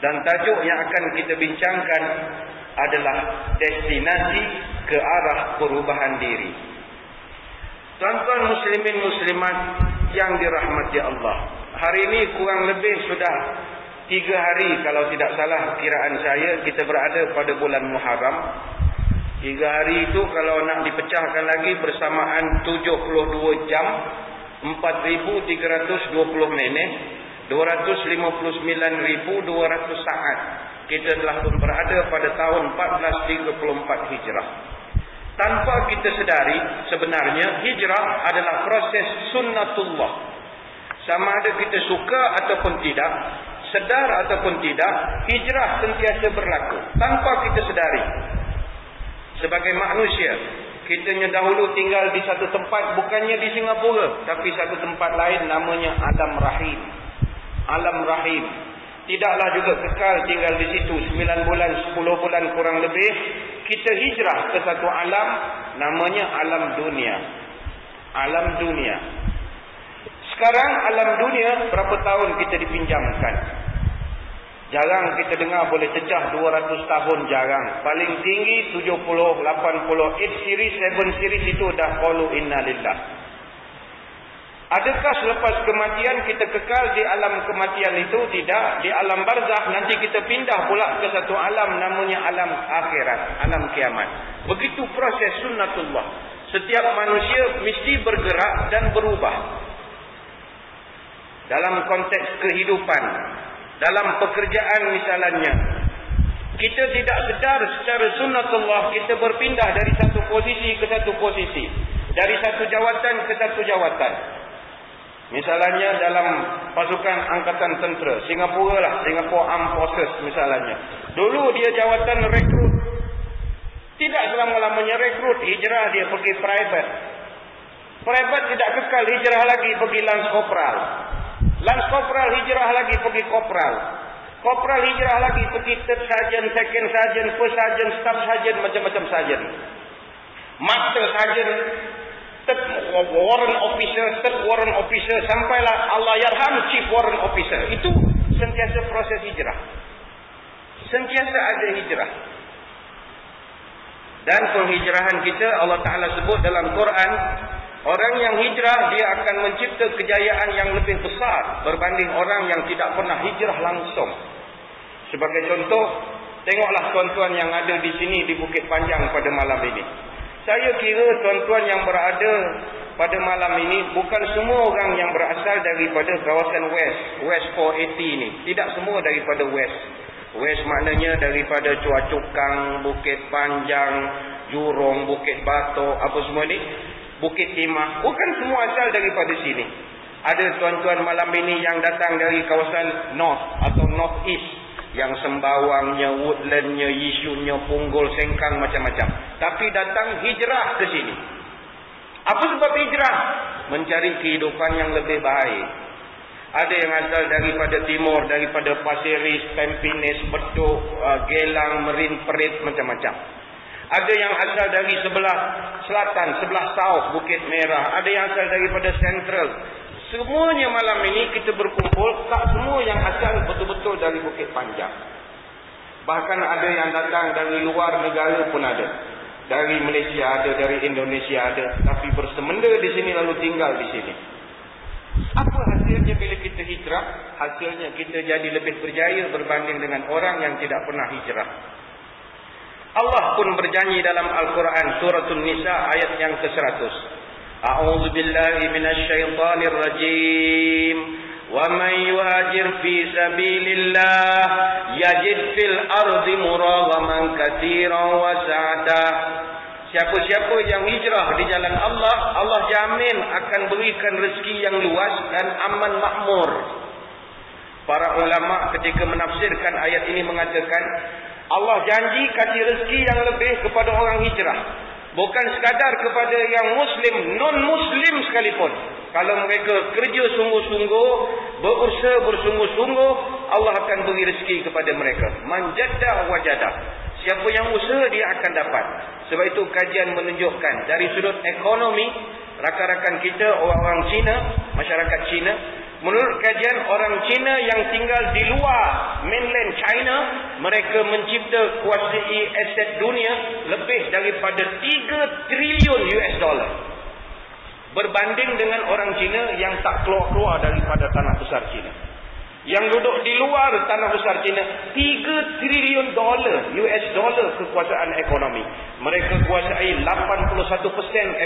Dan tajuk yang akan kita bincangkan adalah destinasi ke arah perubahan diri. Tuan-tuan muslimin muslimat yang dirahmati Allah, hari ini kurang lebih sudah 3 hari kalau tidak salah kiraan saya, kita berada pada bulan Muharram. 3 hari itu kalau nak dipecahkan lagi bersamaan 72 jam, 4,320 minit, 259,200 saat. Kita telah pun berada pada tahun 1434 Hijrah. Tanpa kita sedari, sebenarnya hijrah adalah proses sunnatullah. Sama ada kita suka ataupun tidak, sedar ataupun tidak, hijrah sentiasa berlaku tanpa kita sedari. Sebagai manusia, kitanya dahulu tinggal di satu tempat, bukannya di Singapura, tapi satu tempat lain namanya Alam Rahim. Alam Rahim. Tidaklah juga kekal tinggal di situ 9 bulan, 10 bulan kurang lebih. Kita hijrah ke satu alam, namanya alam dunia. Alam dunia. Sekarang alam dunia berapa tahun kita dipinjamkan? Jarang kita dengar boleh cecah 200 tahun, jarang. Paling tinggi 70, 80, 8 series, 7 series itu dah qalu inna lillah. Adakah selepas kematian kita kekal di alam kematian itu? Tidak. Di alam barzakh nanti kita pindah pula ke satu alam namanya alam akhirat, alam kiamat. Begitu proses sunnatullah. Setiap manusia mesti bergerak dan berubah. Dalam konteks kehidupan, dalam pekerjaan misalnya, kita tidak sedar secara sunnatullah kita berpindah dari satu posisi ke satu posisi, dari satu jawatan ke satu jawatan. Misalnya dalam pasukan angkatan tentera Singapura lah, Singapore Armed Forces misalnya. Dulu dia jawatan rekrut. Tidak selama-lamanya rekrut, hijrah dia pergi private. Private tidak kekal, hijrah lagi pergi Lance Corporal. Lance Corporal hijrah lagi pergi Corporal. Corporal hijrah lagi pergi Third Sergeant, Second Sergeant, First Sergeant, Staff Sergeant, macam-macam Sergeant. Master Sergeant, Third Warrant Officer, Third Warrant Officer, sampailah Allah yarham Chief Warrant Officer. Itu sentiasa proses hijrah. Sentiasa ada hijrah. Dan penghijrahan kita Allah Ta'ala sebut dalam Quran, orang yang hijrah dia akan mencipta kejayaan yang lebih besar berbanding orang yang tidak pernah hijrah langsung. Sebagai contoh, tengoklah tuan-tuan yang ada di sini di Bukit Panjang pada malam ini. Saya kira tuan-tuan yang berada pada malam ini bukan semua orang yang berasal daripada kawasan West 480 ni. Tidak semua daripada West. West maknanya daripada Chua Chu Kang, Bukit Panjang, Jurong, Bukit Batok, apa semua ni, Bukit Timah. Bukan semua asal daripada sini. Ada tuan-tuan malam ini yang datang dari kawasan North atau North East, yang Sembawangnya, Woodlandnya, Yishunnya, Punggol, Sengkang, macam-macam. Tapi datang hijrah ke sini. Apa sebab hijrah? Mencari kehidupan yang lebih baik. Ada yang asal daripada timur, daripada Pasir Ris, Tampines, Bedok, Gelang, Marine Parade, macam-macam. Ada yang asal dari sebelah selatan, sebelah south, Bukit Merah. Ada yang asal daripada central. Semuanya malam ini kita berkumpul, tak semua yang asal betul-betul dari Bukit Panjang. Bahkan ada yang datang dari luar negara pun ada. Dari Malaysia ada, dari Indonesia ada. Tapi bersemenda di sini lalu tinggal di sini. Apa hasilnya bila kita hijrah? Hasilnya kita jadi lebih berjaya berbanding dengan orang yang tidak pernah hijrah. Allah pun berjanji dalam Al-Quran Suratul Nisa ayat yang ke-100. A'udzu billahi minasy syaithanir rajim. Wa man yuhajir fi sabilillah yajid fil ardi muragaman katsiran wa sa'ata. Siapa-siapa yang hijrah di jalan Allah, Allah jamin akan berikan rezeki yang luas dan aman makmur. Para ulama ketika menafsirkan ayat ini mengatakan, Allah janji kasih rezeki yang lebih kepada orang hijrah. Bukan sekadar kepada yang muslim, non-muslim sekalipun. Kalau mereka kerja sungguh-sungguh, berusaha bersungguh-sungguh, Allah akan beri rezeki kepada mereka. Manjadah wajadah. Siapa yang usaha dia akan dapat. Sebab itu kajian menunjukkan dari sudut ekonomi, rakan-rakan kita orang-orang Cina, masyarakat Cina, Menurut kajian orang Cina yang tinggal di luar mainland China, mereka mencipta kuasai aset dunia lebih daripada 3 triliun US dollar. Berbanding dengan orang Cina yang tak keluar-keluar daripada tanah besar Cina. Yang duduk di luar tanah besar China, 3 triliun dolar US dollar kekuasaan ekonomi. Mereka kuasai 81%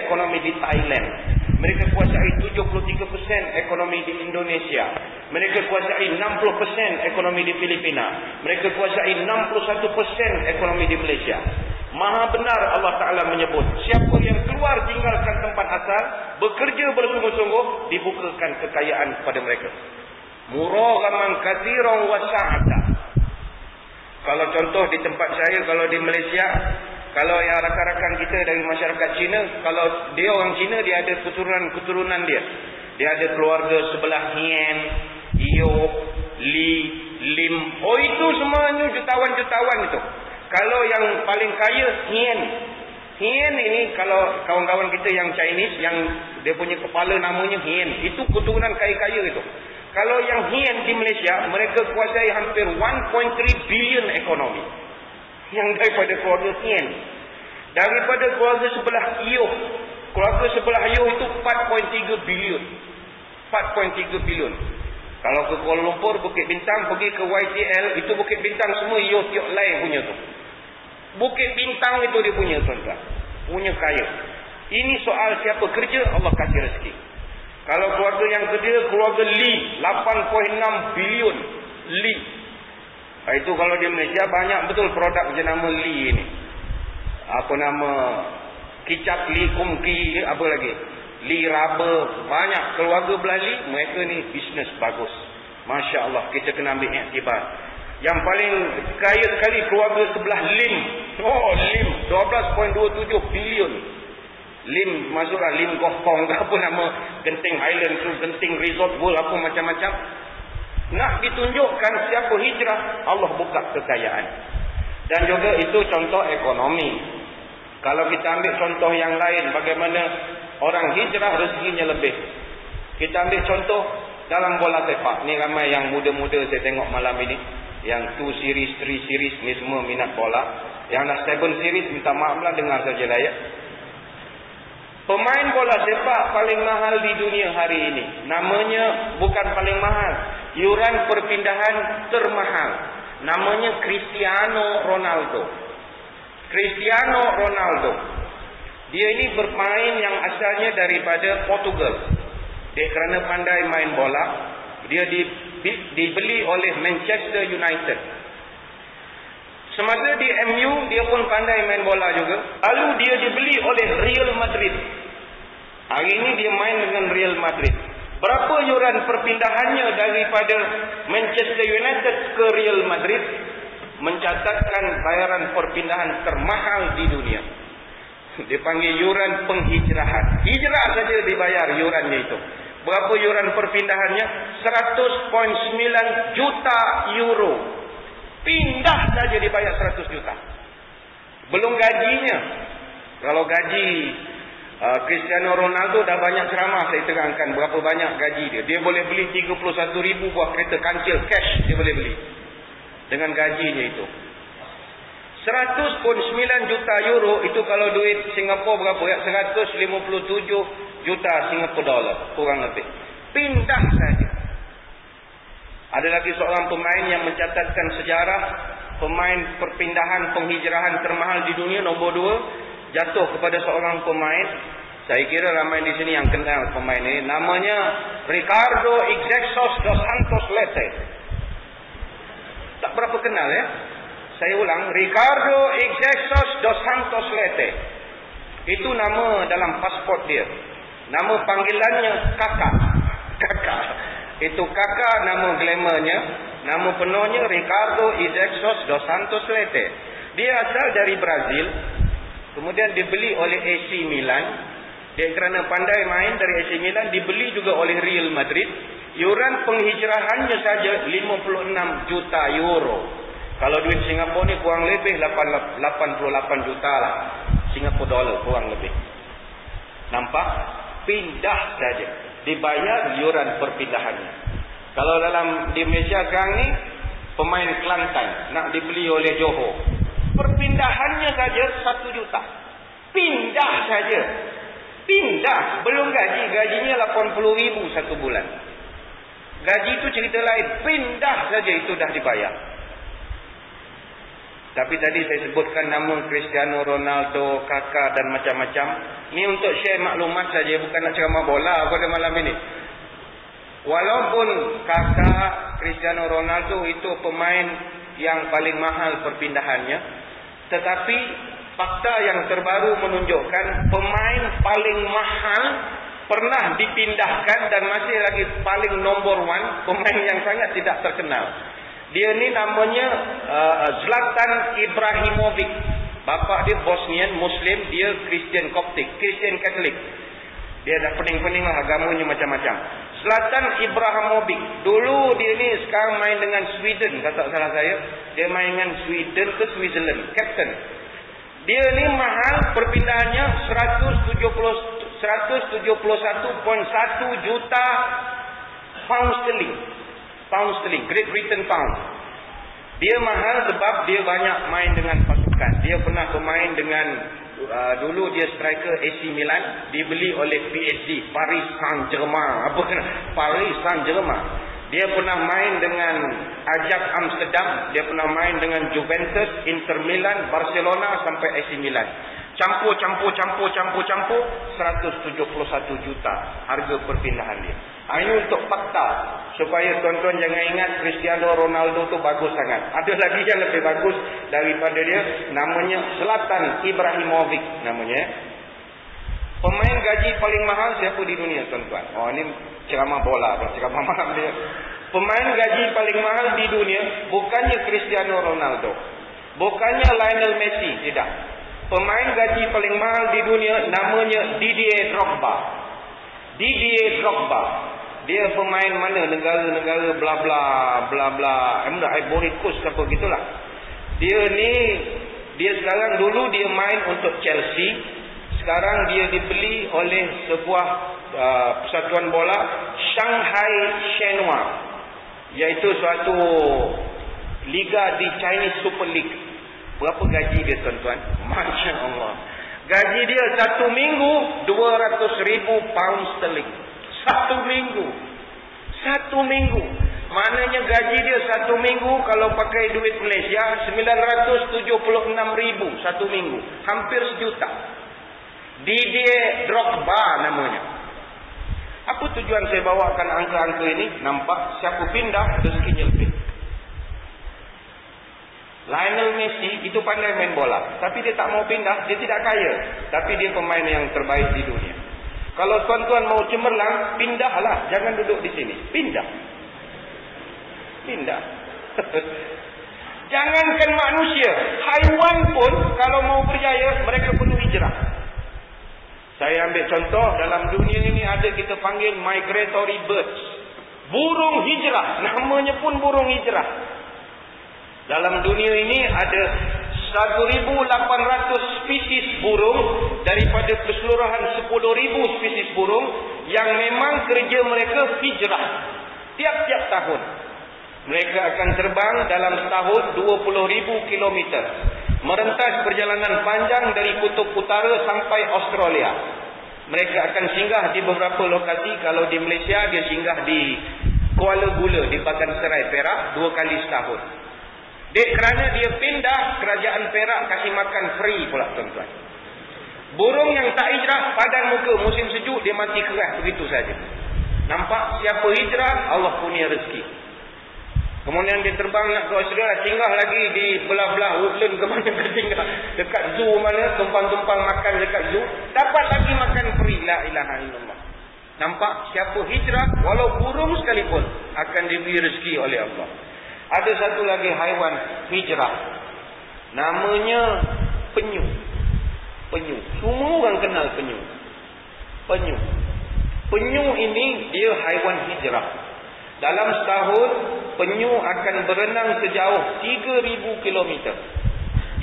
ekonomi di Thailand. Mereka kuasai 73% ekonomi di Indonesia. Mereka kuasai 60% ekonomi di Filipina. Mereka kuasai 61% ekonomi di Malaysia. Maha benar Allah Ta'ala menyebut, siapa yang keluar tinggalkan tempat asal, bekerja bersungguh-sungguh, dibukakan kekayaan kepada mereka. Muraghaman katsiran wa sa'ata. Kalau contoh di tempat saya, kalau di Malaysia, kalau yang rakan-rakan kita dari masyarakat Cina, kalau dia orang Cina, dia ada keturunan dia. Dia ada keluarga sebelah Hien, Iok, Li, Lim. Oh, itu semuanya jutawan-jutawan itu. Kalau yang paling kaya Hien. Hien ini kalau kawan-kawan kita yang Chinese, yang dia punya kepala namanya Hien, itu keturunan kaya-kaya itu. Kalau yang Hien di Malaysia, mereka kuasai hampir 1.3 bilion ekonomi. Yang daripada keluarga Hien. Daripada keluarga sebelah Iuh. Keluarga sebelah Iuh itu 4.3 bilion. 4.3 bilion. Kalau ke Kuala Lumpur, Bukit Bintang, pergi ke YTL, itu Bukit Bintang semua Iuh Tiok Lai punya tu. Bukit Bintang itu dia punya, tuan-tuan. Punya kaya. Ini soal siapa kerja, Allah kasih rezeki. Kalau keluarga yang kedua, keluarga Li, 8.6 bilion. Li. Itu kalau di Malaysia banyak betul produk jenama Li ini. Apa nama? Kicap Li, Kumki, apa lagi? Li Rubber. Banyak keluarga belah Li, mereka ni bisnes bagus. Masya Allah, kita kena ambil iktibar. Yang paling kaya sekali keluarga sebelah Lim. Oh, Lim. 12.27 bilion. Lim, masuklah Lim Gokong, apa nama Genting Island tu, Genting Resort World, apa macam-macam. Nak ditunjukkan siapa hijrah, Allah buka kekayaan. Dan juga itu contoh ekonomi. Kalau kita ambil contoh yang lain, bagaimana orang hijrah rezekinya lebih. Kita ambil contoh dalam bola sepak. Ni ramai yang muda-muda saya tengok malam ini. Yang 2 series, 3 series, ni semua minat bola. Yang nak 7 series, minta maaf lah, dengar saja lah ya. Pemain bola sepak paling mahal di dunia hari ini. Namanya bukan paling mahal. Yuran perpindahan termahal. Namanya Cristiano Ronaldo. Cristiano Ronaldo. Dia ini bermain yang asalnya daripada Portugal. Dia kerana pandai main bola, dia dibeli oleh Manchester United. Semasa di MU, dia pun pandai main bola juga. Lalu dia dibeli oleh Real Madrid. Hari ini dia main dengan Real Madrid. Berapa yuran perpindahannya daripada Manchester United ke Real Madrid? Mencatatkan bayaran perpindahan termahal di dunia. Dia panggil yuran penghijrahan. Hijrah saja dibayar yurannya itu. Berapa yuran perpindahannya? 100.9 juta euro. Pindah saja dibayar 100 juta. Belum gajinya. Kalau gaji Cristiano Ronaldo dah banyak ceramah saya terangkan berapa banyak gaji dia. Dia boleh beli 31,000 buah kereta kancil cash, dia boleh beli. Dengan gajinya itu. 100.9 juta euro itu kalau duit Singapura berapa ya? 157 juta Singapura dolar kurang lebih. Pindah saja. Ada lagi seorang pemain yang mencatatkan sejarah pemain perpindahan penghijrahan termahal di dunia, nombor 2, jatuh kepada seorang pemain. Saya kira ramai di sini yang kenal pemain ini. Namanya Ricardo Iglesias dos Santos Lete. Tak berapa kenal ya? Saya ulang, Ricardo Iglesias dos Santos Lete. Itu nama dalam pasport dia. Nama panggilannya Kakak. Kakak. Itu kakak nama glamournya. Nama penuhnya Ricardo Iglesias dos Santos Lete. Dia asal dari Brazil. Kemudian dibeli oleh AC Milan. Dia kerana pandai main dari AC Milan, dibeli juga oleh Real Madrid. Yuran penghijrahannya saja 56 juta euro. Kalau duit Singapura ni kurang lebih 88 juta lah. Singapura dolar kurang lebih. Nampak? Pindah saja. dibayar iuran perpindahannya. Kalau di Malaysia sekarang ni, pemain Kelantan nak dibeli oleh Johor, perpindahannya saja 1 juta. Pindah saja. Pindah. Belum gajinya 80,000 satu bulan. Gaji itu cerita lain. Pindah saja itu dah dibayar. Tapi tadi saya sebutkan nama Cristiano Ronaldo, Kakak dan macam-macam. Ini untuk share maklumat saja, bukan nak ceramah bola pada malam ini. Walaupun Kakak, Cristiano Ronaldo itu pemain yang paling mahal perpindahannya, tetapi fakta yang terbaru menunjukkan pemain paling mahal pernah dipindahkan dan masih lagi paling nombor 1, pemain yang sangat tidak terkenal. Dia ni namanya Zlatan Ibrahimovic. Bapa dia Bosnian Muslim, dia Kristian Koptik, Kristian Katolik. Dia dah pening-pening lah, agamanya macam-macam. Zlatan Ibrahimovic. Dulu dia ni sekarang main dengan Sweden, kata salah saya. Dia main dengan Sweden ke Switzerland, captain. Dia ni mahal, perpindahannya 171.1 juta pound sterling. Great Britain pound. Dia mahal sebab dia banyak main dengan pasukan. Dia pernah bermain dengan dulu dia striker AC Milan, dibeli oleh PSG, Paris Saint-Germain. Paris Saint-Germain. Dia pernah main dengan Ajax Amsterdam, dia pernah main dengan Juventus, Inter Milan, Barcelona sampai AC Milan. Campur 171 juta harga perpindahan dia. Ini untuk fakta, supaya tuan-tuan jangan ingat Cristiano Ronaldo tu bagus sangat. Ada lagi yang lebih bagus daripada dia, namanya Zlatan Ibrahimovic namanya. Pemain gaji paling mahal siapa di dunia, tuan-tuan? Oh, ini ceramah bola, ceramah malam dia. Pemain gaji paling mahal di dunia bukannya Cristiano Ronaldo, bukannya Lionel Messi, tidak. Pemain gaji paling mahal di dunia namanya Didier Drogba. Didier Drogba. Dia pemain mana? Negara-negara bla bla bla bla. Ivory Coast apa gitulah. Dia sekarang, dulu dia main untuk Chelsea. Sekarang dia dibeli oleh sebuah persatuan bola, Shanghai Shenhua, iaitu suatu liga di Chinese Super League. Berapa gaji dia, tuan-tuan? Masya Allah. Gaji dia 1 minggu 200,000 pound sterling. 1 minggu. 1 minggu. Maknanya gaji dia 1 minggu kalau pakai duit Malaysia 976,000 1 minggu. Hampir sejuta. Didier Drogba namanya. Apa tujuan saya bawakan angka-angka ini? Nampak siapa pindah rezekinya lebih. Lionel Messi itu pandai main bola, tapi dia tak mau pindah. Dia tidak kaya, tapi dia pemain yang terbaik di dunia. Kalau tuan-tuan mau cemerlang, pindahlah, jangan duduk di sini. Pindah. Jangankan manusia, haiwan pun kalau mau berjaya, mereka perlu hijrah. Saya ambil contoh, dalam dunia ini ada kita panggil migratory birds, burung hijrah. Namanya pun burung hijrah. Dalam dunia ini ada 1,800 spesies burung daripada keseluruhan 10,000 spesies burung yang memang kerja mereka hijrah. Tiap-tiap tahun mereka akan terbang dalam setahun 20,000 kilometer, merentas perjalanan panjang dari kutub utara sampai Australia. Mereka akan singgah di beberapa lokasi. Kalau di Malaysia, dia singgah di Kuala Gula di Pakansari, Perak 2 kali setahun. Kerana dia pindah, kerajaan Perak kasih makan free pula, tuan-tuan. Burung yang tak hijrah, padan muka, musim sejuk dia mati keras begitu saja. Nampak siapa hijrah, Allah punya rezeki. Kemudian dia terbang nak ke Australia, singgah lagi di belah-belah woodland ke mana dia tinggal. Dekat zoo mana, tumpang-tumpang makan dekat zoo, dapat lagi makan free. La ilaha illallah. Nampak siapa hijrah, walau burung sekalipun, akan diberi rezeki oleh Allah. Ada satu lagi haiwan hijrah, namanya penyu. Penyu, semua orang kenal penyu. Penyu ini dia haiwan hijrah. Dalam setahun, penyu akan berenang sejauh 3,000 kilometer.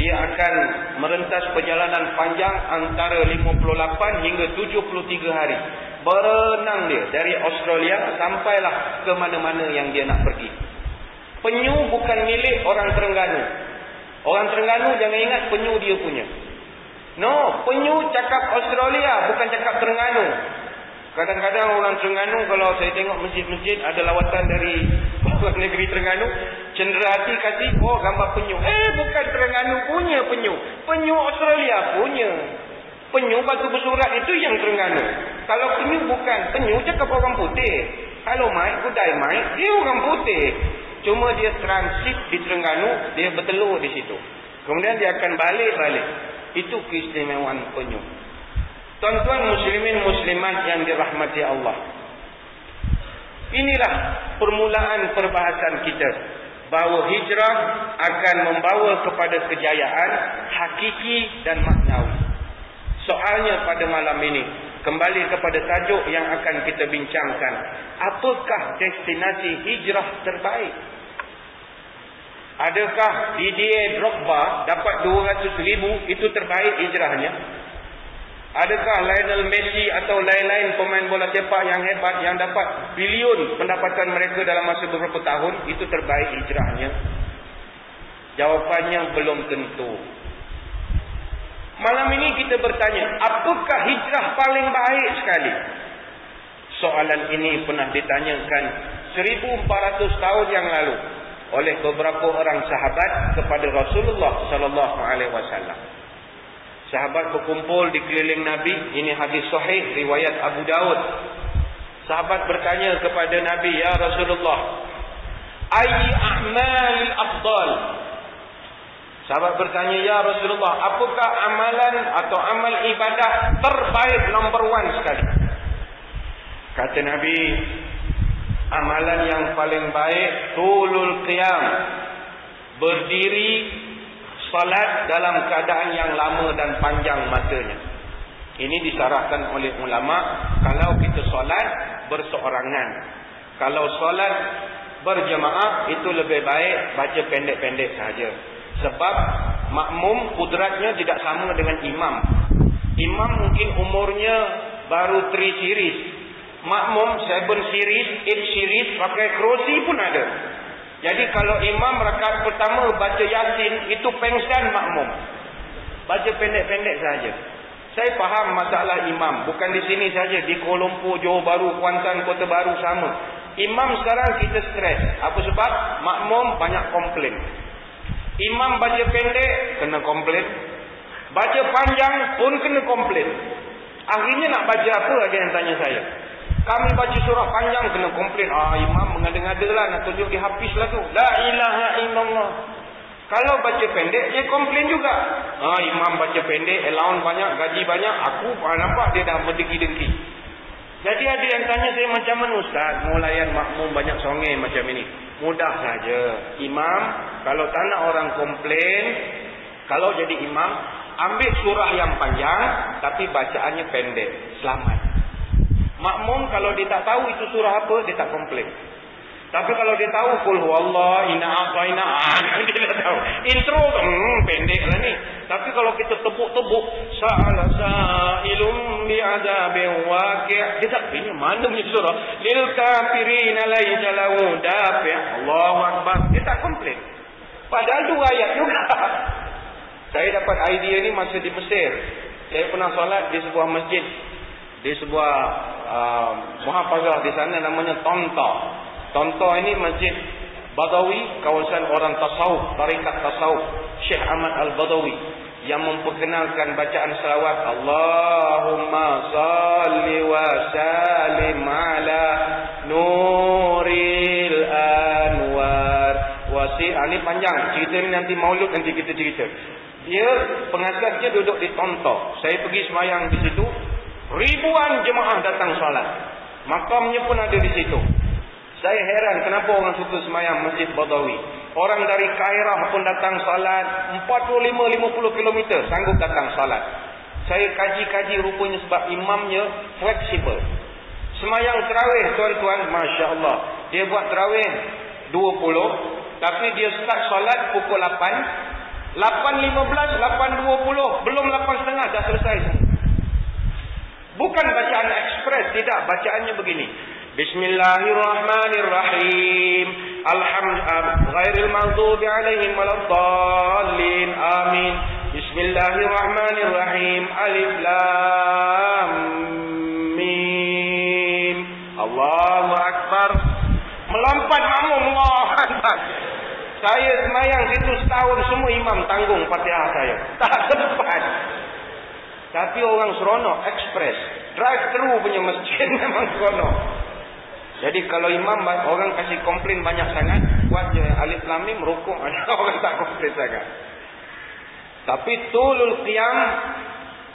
Dia akan merentas perjalanan panjang antara 58 hingga 73 hari. berenang dia dari Australia sampailah ke mana-mana yang dia nak pergi. Penyu bukan milik orang Terengganu. Orang Terengganu jangan ingat penyu dia punya. No, penyu cakap Australia, bukan cakap Terengganu. Kadang-kadang orang Terengganu, kalau saya tengok masjid-masjid ada lawatan dari negeri Terengganu, cendera hati kasih, oh gambar penyu. Bukan Terengganu punya penyu. Penyu Australia punya. Penyu batu bersurat itu yang Terengganu. Kalau penyu bukan. Penyu cakap orang putih. Hello Mike, good day Mike. Dia orang putih. Cuma dia transit di Terengganu, dia bertelur di situ. Kemudian dia akan balik-balik. Itu keistimewaan penyu. Tuan-tuan muslimin muslimat yang dirahmati Allah. Inilah permulaan perbahasan kita. Bahawa hijrah akan membawa kepada kejayaan hakiki dan maknawi. Soalnya pada malam ini, kembali kepada tajuk yang akan kita bincangkan. Apakah destinasi hijrah terbaik? Adakah Didier Drogba dapat 200,000 itu terbaik hijrahnya? Adakah Lionel Messi atau lain-lain pemain bola sepak yang hebat yang dapat bilion pendapatan mereka dalam masa beberapa tahun, itu terbaik hijrahnya? Jawapannya belum tentu. Malam ini kita bertanya, apakah hijrah paling baik sekali? Soalan ini pernah ditanyakan 1400 tahun yang lalu oleh beberapa orang sahabat kepada Rasulullah sallallahu alaihi wasallam. Sahabat berkumpul di keliling Nabi. Ini hadis sahih riwayat Abu Daud. Sahabat bertanya kepada Nabi, ya Rasulullah, ayy a'malil afdal? Sahabat bertanya, ya Rasulullah, apakah amalan atau amal ibadah terbaik number 1 sekali? Kata Nabi, amalan yang paling baik tulul qiyam, berdiri salat dalam keadaan yang lama dan panjang masanya. Ini disarahkan oleh ulama, kalau kita solat berseorangan. Kalau solat berjemaah itu lebih baik baca pendek-pendek saja. Sebab makmum kudratnya tidak sama dengan imam. Imam mungkin umurnya baru 3 series. Makmum 7 series, 8 series, pakai kerusi pun ada. Jadi kalau imam rakaat pertama baca Yasin, itu pengsan makmum. Baca pendek-pendek saja. Saya faham masalah imam. Bukan di sini saja. Di Kuala Lumpur, Johor Bahru, Kuantan, Kota Baru sama. Imam sekarang kita stres. Apa sebab? Makmum banyak komplain. Imam baca pendek, kena komplain. Baca panjang pun kena komplain. Akhirnya nak baca apa? Ada yang tanya saya. Kami baca surah panjang kena komplain. Imam mengada-ngada lah, nak tunjuk dia hafiz lah tu. La ilaha illallah. Kalau baca pendek, dia komplain juga. Imam baca pendek, allowance banyak, gaji banyak. Aku nampak dia dah berdengki-dengki. Jadi ada yang tanya saya, macam mana Ustaz mau layan makmum banyak songeh macam ini? Mudah saja. Imam, kalau tak nak orang komplain, kalau jadi imam, ambil surah yang panjang, tapi bacaannya pendek. Selamat. Makmum kalau dia tak tahu itu surah apa, dia tak komplain. Tapi kalau dia tahu qul huwallah, inna a'tayna, dia tak tahu. Intro pendek lah ni. Tapi kalau kita tebuk-tebuk, sa'ala sa'ilum bi'adzabin waqi', dia tak ini mana punya surah? Lil kafirin laysa lahu dafi'. Allahu akbar. Dia tak komplain. Padahal 2 ayat juga. Saya dapat idea ni masa di Mesir. Saya pernah solat di sebuah masjid, di sebuah muhafazah di sana namanya Tonta. Tonta ini masjid Badawi, kawasan orang tasawuf, tarikat tasawuf, Syekh Ahmad Al-Badawi, yang memperkenalkan bacaan selawat Allahumma salli wa sallim ala nuril anwar wasi'. Ini panjang cerita ni, nanti maulud nanti kita cerita. Dia pengasasnya duduk di Tonta. Saya pergi semayang di situ. Ribuan jemaah datang solat. Makamnya pun ada di situ. Saya heran kenapa orang suka semayang Masjid Badawi. Orang dari Kairah pun datang solat. 45-50 km sanggup datang solat. Saya kaji-kaji rupanya sebab imamnya fleksibel. Semayang terawih tuan-tuan, Masya Allah. Dia buat terawih 20. Tapi dia start solat pukul 8. 8.15, 8.20. Belum 8.30 dah selesai. Bukan bacaan ekspres, tidak. Bacaannya begini. Bismillahirrahmanirrahim. Ghairil maghdubi alaihim waladdallin. Amin. Bismillahirrahmanirrahim. Alif lam mim. Allahu akbar. Melompat makmum, Allahu akbar. Saya semayang situ setahun, semua imam tanggung Fatihah saya. Tak sempat. Tapi orang seronok, ekspres. Drive thru punya masjid memang seronok. Jadi kalau imam, orang kasih komplain banyak sangat, buat je alif lam mim, rukuk. Orang tak komplain sangat. Tapi tulul qiyam,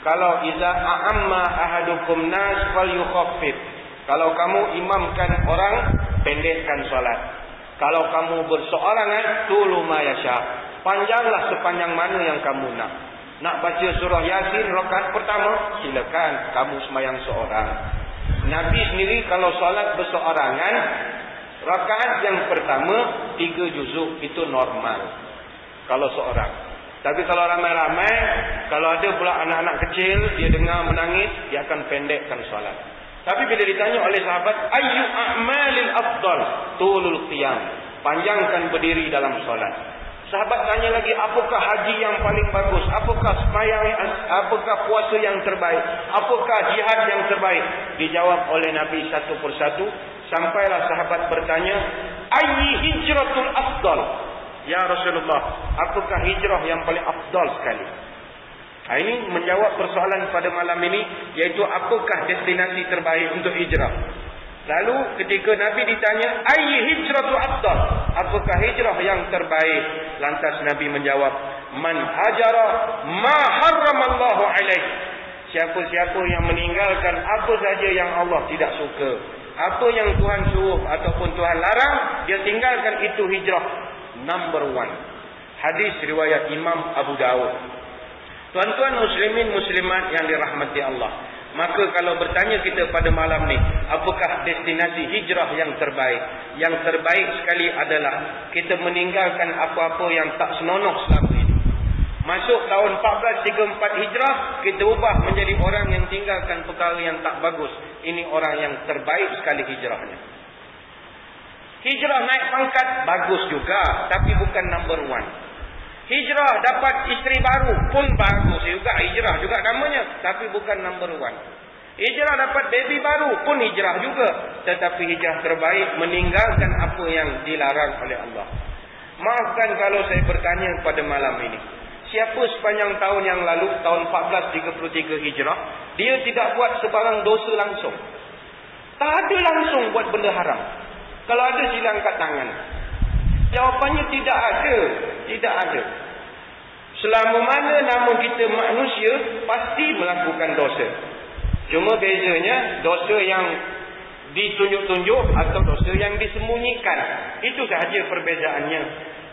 kalau iza a'amma ahadukum nas fal yukhaffif. Kalau kamu imamkan orang, pendekkan solat. Kalau kamu berseorangan, tulu ma yasha. Panjanglah sepanjang mana yang kamu nak. Nak baca surah Yasin rakaat pertama, silakan, kamu sembahyang seorang. Nabi sendiri kalau solat berseorangan, rakaat yang pertama 3 juzuk, itu normal kalau seorang. Tapi kalau ramai-ramai, kalau ada pula anak-anak kecil, dia dengar menangis, dia akan pendekkan solat. Tapi bila ditanya oleh sahabat, ayyu a'malil afdal? Tulul qiyam. Panjangkan berdiri dalam solat. Sahabat tanya lagi, apakah haji yang paling bagus? Apakah sembahyang, apakah puasa yang terbaik? Apakah jihad yang terbaik? Dijawab oleh Nabi satu persatu. Sampailah sahabat bertanya, ayyi hijratul afdal? Ya Rasulullah, apakah hijrah yang paling afdal sekali? Ini menjawab persoalan pada malam ini, iaitu apakah destinasi terbaik untuk hijrah. Lalu ketika Nabi ditanya, ayyi hijratu afdal? Apakah hijrah yang terbaik? Lantas Nabi menjawab, man hajara ma harramallahu alaih. Siapa-siapa yang meninggalkan apa saja yang Allah tidak suka, apa yang Tuhan suruh ataupun Tuhan larang, dia tinggalkan, itu hijrah number 1. Hadis riwayat Imam Abu Daud. Tuan-tuan muslimin muslimat yang dirahmati Allah, maka kalau bertanya kita pada malam ni, apakah destinasi hijrah yang terbaik? Yang terbaik sekali adalah kita meninggalkan apa-apa yang tak senonoh selama ini. Masuk tahun 1434 hijrah, kita ubah menjadi orang yang tinggalkan perkara yang tak bagus. Ini orang yang terbaik sekali hijrahnya. Hijrah naik pangkat, bagus juga, tapi bukan number 1. Hijrah dapat isteri baru pun bagus juga, hijrah juga namanya, tapi bukan number 1. Hijrah dapat baby baru pun hijrah juga, tetapi hijrah terbaik meninggalkan apa yang dilarang oleh Allah. Maafkan kalau saya bertanya pada malam ini, siapa sepanjang tahun yang lalu, tahun 1433 hijrah, dia tidak buat sebarang dosa langsung? Tak ada langsung buat benda haram. Kalau ada, sila angkat tangan. Jawapannya tidak ada. Tidak ada. Selama mana nama kita manusia, pasti melakukan dosa. Cuma bezanya, dosa yang ditunjuk-tunjuk atau dosa yang disembunyikan. Itu sahaja perbezaannya.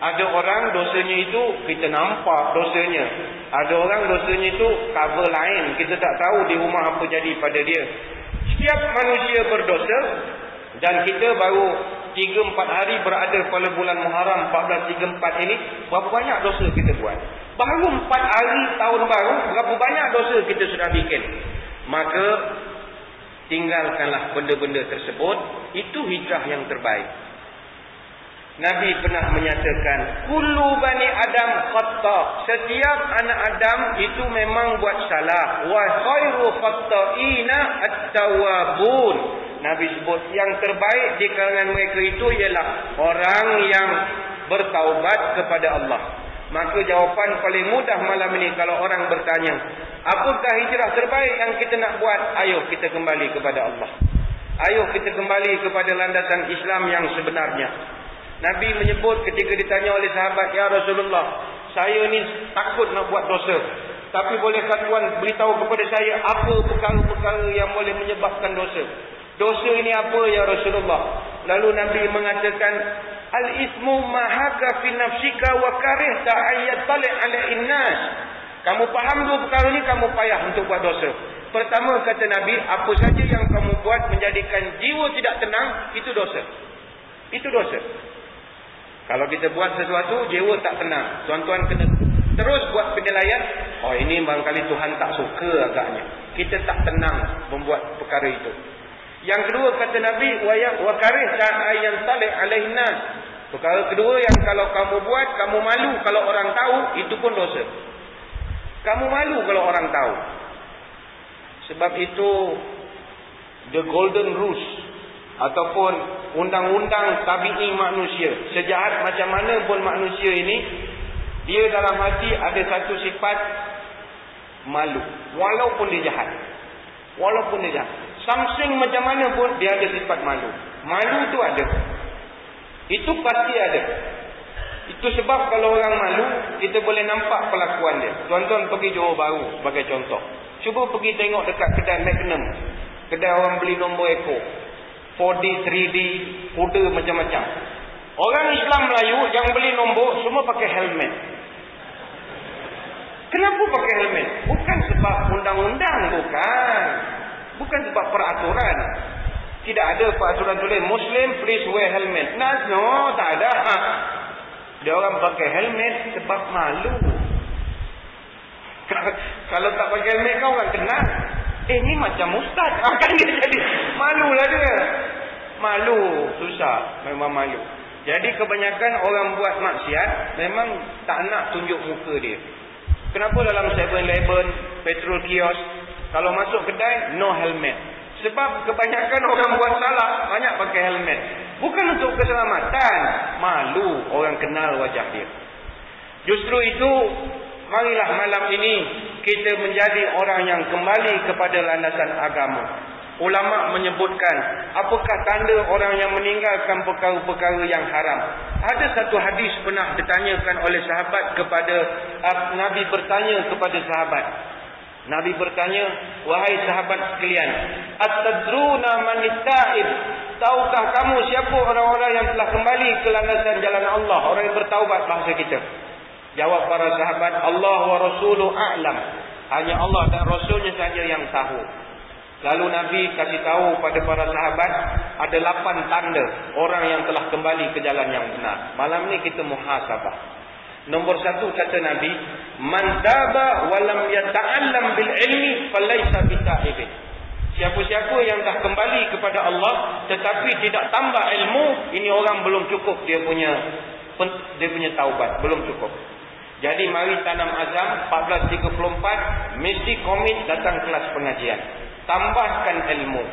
Ada orang dosanya itu kita nampak dosanya. Ada orang dosanya itu cover lain. Kita tak tahu di rumah apa jadi pada dia. Setiap manusia berdosa. Dan kita baru 3-4 hari berada pada bulan Muharram 1434 ini, berapa banyak dosa kita buat? Baru 4 hari tahun baru, berapa banyak dosa kita sudah bikin? Maka tinggalkanlah benda-benda tersebut. Itu hijrah yang terbaik. Nabi pernah menyatakan, kullu bani Adam khata'. Setiap anak Adam itu memang buat salah. Wa khairu khata'ina at-tawwabun. Nabi sebut yang terbaik di kalangan mereka itu ialah orang yang bertaubat kepada Allah. Maka jawapan paling mudah malam ini kalau orang bertanya, apakah hijrah terbaik yang kita nak buat? Ayo kita kembali kepada Allah. Ayo kita kembali kepada landasan Islam yang sebenarnya. Nabi menyebut ketika ditanya oleh sahabat, ya Rasulullah, saya ni takut nak buat dosa. Tapi bolehkah Tuhan beritahu kepada saya apa perkara-perkara yang boleh menyebabkan dosa? Dosa ini apa ya Rasulullah? Lalu Nabi mengatakan, al-ismu mahaka fi nafsika wa karihta ayyatali alaihin nas. Kamu faham dua perkara ni, kamu payah untuk buat dosa. Pertama kata Nabi, apa saja yang kamu buat menjadikan jiwa tidak tenang, itu dosa. Itu dosa. Kalau kita buat sesuatu, jiwa tak tenang, tuan-tuan kena terus buat penilaian, Oh, ini barangkali Tuhan tak suka agaknya. Kita tak tenang membuat perkara itu. Yang kedua kata Nabi, wa karih ta'ayyan talih alaihin nas. Perkara kedua yang kalau kamu buat, kamu malu kalau orang tahu, itu pun dosa. Kamu malu kalau orang tahu. Sebab itu the golden rules ataupun undang-undang tabi'i manusia, sejahat macam mana pun manusia ini, dia dalam hati ada satu sifat malu, walaupun dia jahat. Walaupun dia jahat, something macam mana pun dia ada sifat malu. Malu tu ada, itu pasti ada. Itu sebab kalau orang malu, kita boleh nampak perlakuan dia. Tuan-tuan pergi Johor Bahru sebagai contoh, cuba pergi tengok dekat kedai Magnum, kedai orang beli nombor ekor, 4D, 3D, kuda macam-macam. Orang Islam Melayu yang beli nombor semua pakai helmet. Kenapa pakai helmet? Bukan sebab undang-undang, bukan sebab peraturan. Tidak ada peraturan tulis Muslim please wear helmet. No, tak ada. Dia orang pakai helmet sebab malu. Kalau tak pakai helmet kau orang kenal. Ni macam ustaz. Kan dia jadi malulah dia. Malu, susah, memang malu. Jadi kebanyakan orang buat maksiat memang tak nak tunjuk muka dia. Kenapa dalam 7-Eleven, petrol kios, kalau masuk kedai no helmet? Sebab kebanyakan orang buat salah banyak pakai helmet. Bukan untuk keselamatan, malu orang kenal wajah dia. Justru itu, marilah malam ini kita menjadi orang yang kembali kepada landasan agama. Ulama menyebutkan, apakah tanda orang yang meninggalkan perkara-perkara yang haram? Ada satu hadis pernah ditanyakan oleh sahabat kepada Nabi, bertanya kepada sahabat. Nabi bertanya, wahai sahabat sekalian, at-tadruna manit-ta'ib? Tahukah kamu siapa orang-orang yang telah kembali ke landasan jalan Allah, orang yang bertaubat bahasa kita? Jawab para sahabat, Allah wa rasuluhu a'lam. Hanya Allah dan Rasulnya saja yang tahu. Lalu Nabi kasih tahu pada para sahabat, ada 8 tanda orang yang telah kembali ke jalan yang benar. Malam ni kita muhasabah. Nombor 1 kata Nabi, man taba wa lam yata'allam bil ilmi falaysa bita'ibin. Siapa-siapa yang dah kembali kepada Allah tetapi tidak tambah ilmu, ini orang belum cukup dia punya taubat, belum cukup. Jadi mari tanam azam 1434, mesti komit datang kelas pengajian. Tambahkan ilmu.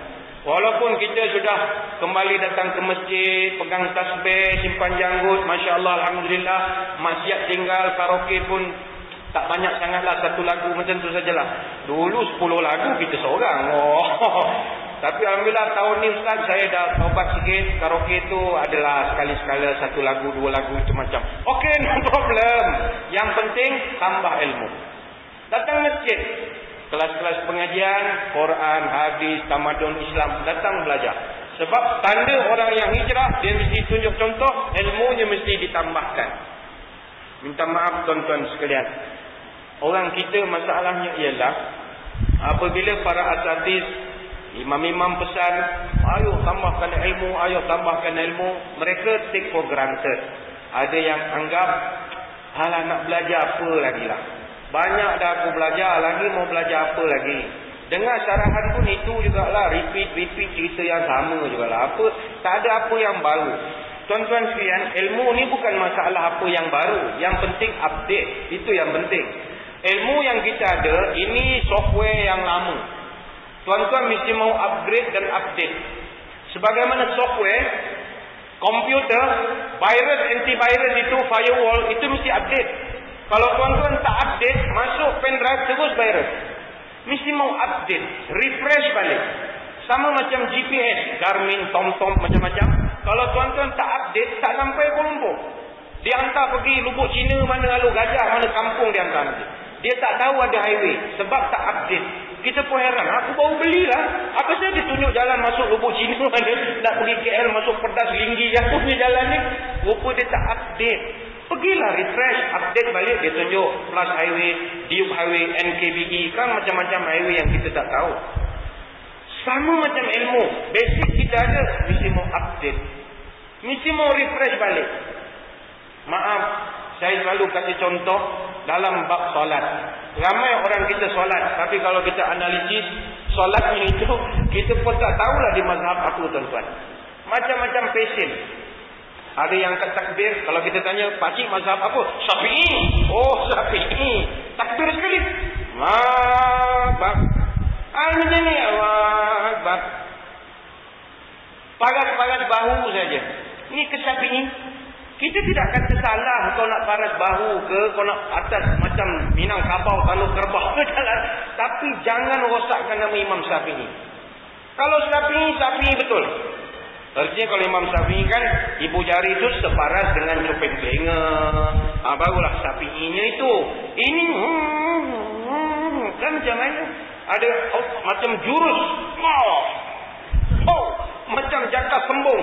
Walaupun kita sudah kembali datang ke masjid, pegang tasbih, simpan janggut, Masya Allah, Alhamdulillah, maksiat tinggal, karaoke pun tak banyak sangatlah, 1 lagu macam tu sajalah. Dulu 10 lagu kita seorang. Tapi Alhamdulillah tahun ni Ustaz saya dah taubat sikit. Karaoke tu adalah sekali-sekala 1 lagu, 2 lagu itu macam. Okey, no problem. Yang penting tambah ilmu. Datang masjid, kelas-kelas pengajian, Quran, hadis, tamadun Islam, datang belajar. Sebab tanda orang yang hijrah, dia mesti tunjuk contoh, ilmunya mesti ditambahkan. Minta maaf tuan-tuan sekalian, orang kita masalahnya ialah apabila para asatidz, imam-imam pesan, ayo tambahkan ilmu, mereka take for granted. Ada yang anggap, alah nak belajar apa lagi lah, banyak dah aku belajar, lagi mau belajar apa lagi. Dengar syarahan pun itu jugalah, repeat cerita yang sama jugalah. Tak ada apa yang baru. Tuan-tuan sekalian, ilmu ni bukan masalah apa yang baru, yang penting update. Itu yang penting. Ilmu yang kita ada, ini software yang lama. Tuan-tuan mesti mau upgrade dan update. Sebagaimana software, komputer, virus, antivirus itu, firewall, itu mesti update. Kalau tuan-tuan tak update, masuk pendrive terus virus. Mesti mau update, refresh balik. Sama macam GPS, Garmin, TomTom, macam-macam. Kalau tuan-tuan tak update, tak sampai Kuala Lumpur. Dia hantar pergi Lubuk Cina, mana lalu gajah, mana kampung dia hantar nanti. Dia tak tahu ada highway, sebab tak update. Kita pun heran, aku baru belilah. Apa saja dia tunjuk jalan masuk Lubuk Cina, mana nak pergi KL, masuk Perdas Linggi, yang punya jalan ni. Rupa dia tak update. Pergilah refresh, update balik, dia tunjuk Plus Highway, Duke Highway, NKBE, kan macam-macam highway yang kita tak tahu. Sama macam ilmu, basic kita ada, mesti mau update, mesti mau refresh balik. Maaf, Saya selalu kasih contoh dalam bab solat. Ramai orang kita solat, tapi kalau kita analisis solatnya itu, kita pun tak tahulah di mazhab apa, tuan-tuan. Macam-macam pesen. Ada yang angkat takbir, kalau kita tanya, pakcik mazhab apa? Syafi'i. Oh, Syafi'i. Takbir sekali. Bab. Macam ni. Bab. Paras-paras bahu saja. Ini ke Syafi'i. Kita tidak kata salah kau nak paras bahu ke, kau nak atas macam Minangkabau kalau kerbau ke jalan. Tapi jangan rosakkan nama Imam Syafi'i. Kalau Syafi'i betul. Artinya kalau Imam Syafi'i kan, ibu jari itu separas dengan cuping telinga. Barulah Syafi'inya itu. Ini kan macam mana? Ada macam jurus. Macam jaka sembung.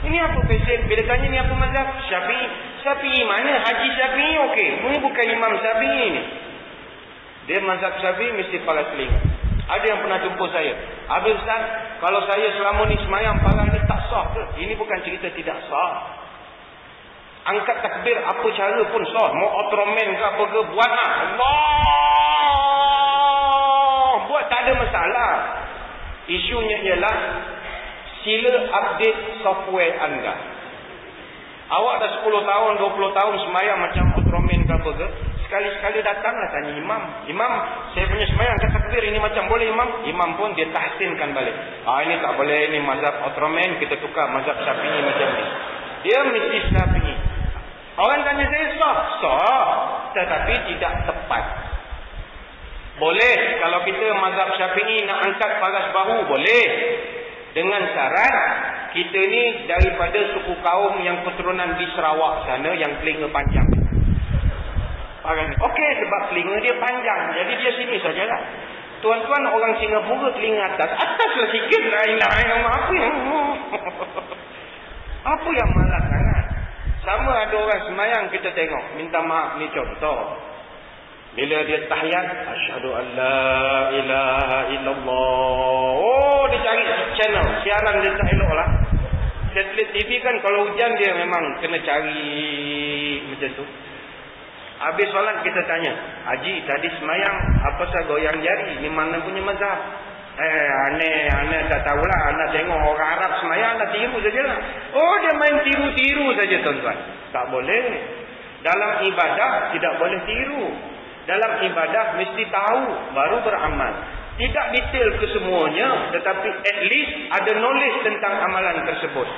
Ini apa pesen? Bila tanya ni apa mazhab? Syafi'i. Syafi'i mana? Haji Syafi'i okey. Ini bukan Imam Syafi'i ni. Dia mazhab Syafi'i mesti paras telinga. Ada yang pernah jumpa saya. Habis Ustaz, kalau saya selama ni semayang paras ni tak sah ke? Ini bukan cerita tidak sah. Angkat takbir apa cara pun sah. Mau Ultraman ke apa ke, buat lah. Allah! Buat tak ada masalah. Isunya ialah sila update software anda. Awak dah 10 tahun, 20 tahun semayang macam Ultraman ke apa ke, sekali-sekali datanglah tanya imam. Imam, saya punya semayang angkat takbir ini macam boleh imam? Imam pun dia tahsinkan balik. Ini tak boleh, ini mazhab Ultraman, kita tukar mazhab Syafi'i macam ni. Dia mesti Syafi'i. Orang tanya saya sah, tetapi tidak tepat. Boleh kalau kita mazhab Syafi'i nak angkat paras bahu, boleh. Dengan syarat kita ni daripada suku kaum yang keturunan di Sarawak sana yang telinga panjang. Okey, sebab telinga dia panjang, jadi dia sini sajalah. Tuan-tuan orang Singapura telinga ataslah sikit lah. Apa yang malas sangat? Sama ada orang semayang kita tengok, minta maaf ni contoh. Bila dia tahiyat, asyhadu an la ilaha illallah. Dia cari channel, siaran dia tak elok lah. Satelit TV kan kalau hujan dia memang kena cari macam tu. Habis solat kita tanya, Haji tadi semayang apa pasal goyang jari? Ni mana punya mazhab? Aneh tak tahulah. Anak tengok orang Arab semayang, nak tiru sajalah. Dia main tiru-tiru saja tuan-tuan. Tak boleh. Dalam ibadah tidak boleh tiru. Dalam ibadah mesti tahu baru beramal. Tidak detail kesemuanya, tetapi at least ada knowledge tentang amalan tersebut.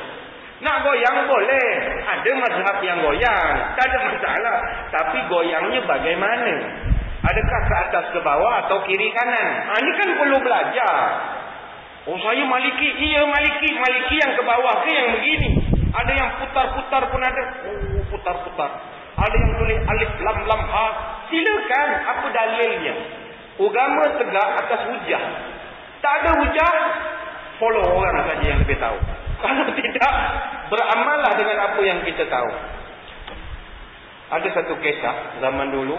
Nak goyang boleh, ada mazhab yang goyang, tak ada masalah. Tapi goyangnya bagaimana? Adakah ke atas ke bawah atau kiri kanan? Ini kan perlu belajar. Saya Maliki. Iya Maliki. Maliki yang ke bawah ke yang begini? Ada yang putar-putar pun ada. Putar-putar. Ada yang tulis alif lam lam ha. Silakan, apa dalilnya? Agama tegak atas hujah. Tak ada hujah, follow orang saja yang lebih tahu. Kalau tidak, beramallah dengan apa yang kita tahu. Ada satu kisah zaman dulu,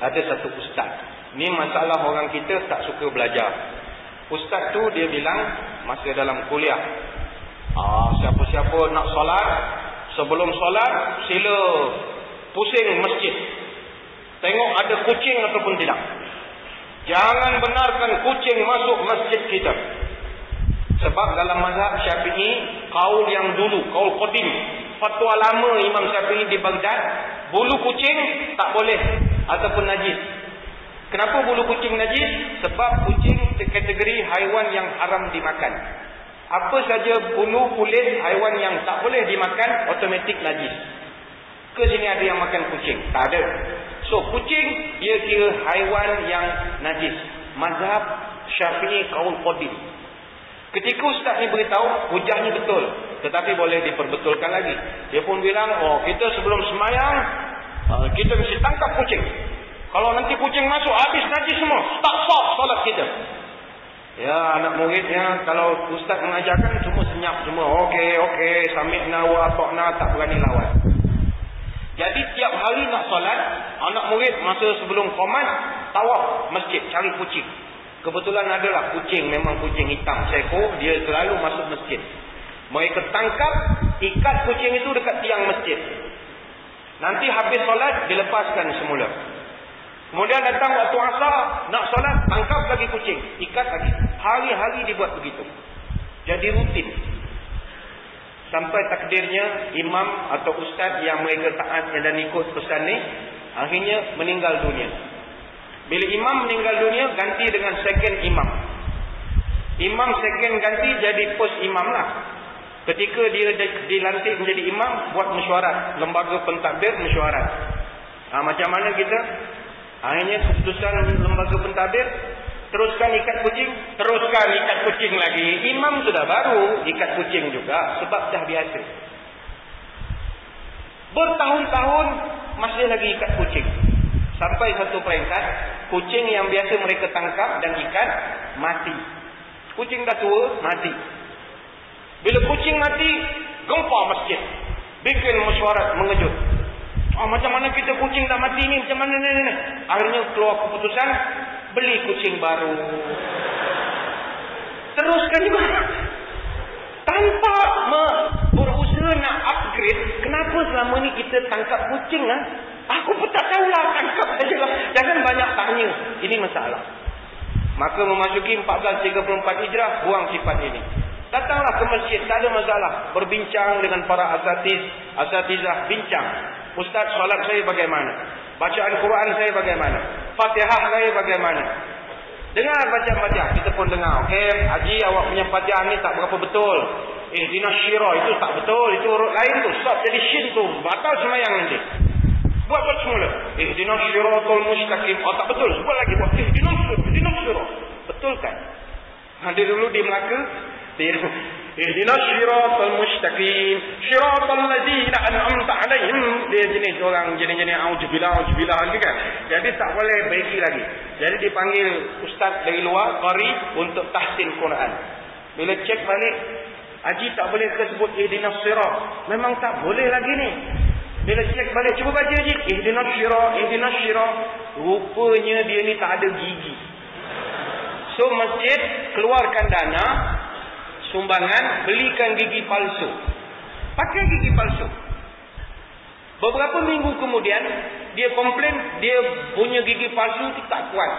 ada satu ustaz. Ni masalah orang kita tak suka belajar. Ustaz tu dia bilang masa dalam kuliah, siapa-siapa nak solat, sebelum solat sila pusing masjid. Tengok ada kucing ataupun tidak. Jangan benarkan kucing masuk masjid kita. Sebab dalam mazhab Syafi'i, kaul yang dulu, kaul qadim, fatwa lama Imam Syafi'i di Baghdad, bulu kucing tak boleh ataupun najis. Kenapa bulu kucing najis? Sebab kucing kategori haiwan yang haram dimakan. Apa saja bulu kulit haiwan yang tak boleh dimakan, automatik najis. Ke sini ada yang makan kucing? Tak ada. So kucing dia kira haiwan yang najis. Mazhab Syafi'i kaul qadim. Ketika ustaz ni beritahu, hujahnya betul, tetapi boleh diperbetulkan lagi. Dia pun bilang, kita sebelum semayang kita mesti tangkap kucing. Kalau nanti kucing masuk, habis najis semua, tak sah solat kita. Ya, anak muridnya kalau ustaz mengajarkan semua senyap semua. Okey, sami'na wa ata'na, tak berani lawan. Jadi tiap hari nak solat, anak murid masa sebelum qomat, tawaf masjid cari kucing. Kebetulan adalah kucing, memang kucing hitam seekor, dia selalu masuk masjid. Mereka tangkap, ikat kucing itu dekat tiang masjid. Nanti habis solat, dilepaskan semula. Kemudian datang waktu asar, nak solat, tangkap lagi kucing, ikat lagi. Hari-hari dibuat begitu. Jadi rutin. Sampai takdirnya imam atau ustaz yang mereka taat dan ikut pesan ni, akhirnya meninggal dunia. Bila imam meninggal dunia, ganti dengan second imam. Imam second ganti jadi post imam lah. Ketika dia dilantik menjadi imam, buat mesyuarat. Lembaga pentadbir mesyuarat. Macam mana kita? Akhirnya keputusan lembaga pentadbir, teruskan ikat kucing, teruskan ikat kucing lagi. Imam sudah baru, ikat kucing juga, sebab dah biasa. Bertahun-tahun masih lagi ikat kucing. Sampai satu peringkat, kucing yang biasa mereka tangkap dan ikat, mati. Kucing dah tua, mati. Bila kucing mati, gempar masjid. Bikin mesyuarat mengejut. Macam mana kita kucing dah mati ni? Macam mana ni? Akhirnya keluar keputusan, beli kucing baru. Teruskan juga. Tanpa berusaha nak upgrade, kenapa selama ni kita tangkap kucing lah? Aku pun tak tahulah, tangkap sajalah. Jangan banyak tanya. Ini masalah. Maka memasuki 1434 Hijrah, buang sifat ini. Datanglah ke masjid, tak ada masalah. Berbincang dengan para asatizah, bincang. Ustaz, solat saya bagaimana? Bacaan Quran saya bagaimana? Fatihah saya bagaimana? Dengar baca-baca, kita pun dengar. Okey, Haji, awak punya Fatihah ni tak berapa betul. Ihdinas syirah itu tak betul, itu urut lain tu. Stop jadi syin tu, batal semayang nanti. Buat semula. Ihdinas syiratal mustaqim. Tak betul, buat lagi buat. Ihdinas syirah. Betul kan? Dia dulu di Melaka, ihdinas syiratal mustaqim syiratal ladzina an'amta 'alaihim. Dia jenis orang jenis auzubillah kan. Jadi tak boleh baiki lagi. Jadi dipanggil ustaz dari luar, qari, untuk tahsin Quran. Bila cek balik, Haji tak boleh sebut ihdinas syirah. Memang tak boleh lagi ni. Bila cek balik, cuba baca Haji, ihdinas syirah. Rupanya dia ni tak ada gigi. So masjid keluarkan dana sumbangan, belikan gigi palsu. Pakai gigi palsu. Beberapa minggu kemudian, dia komplain, dia punya gigi palsu tak kuat.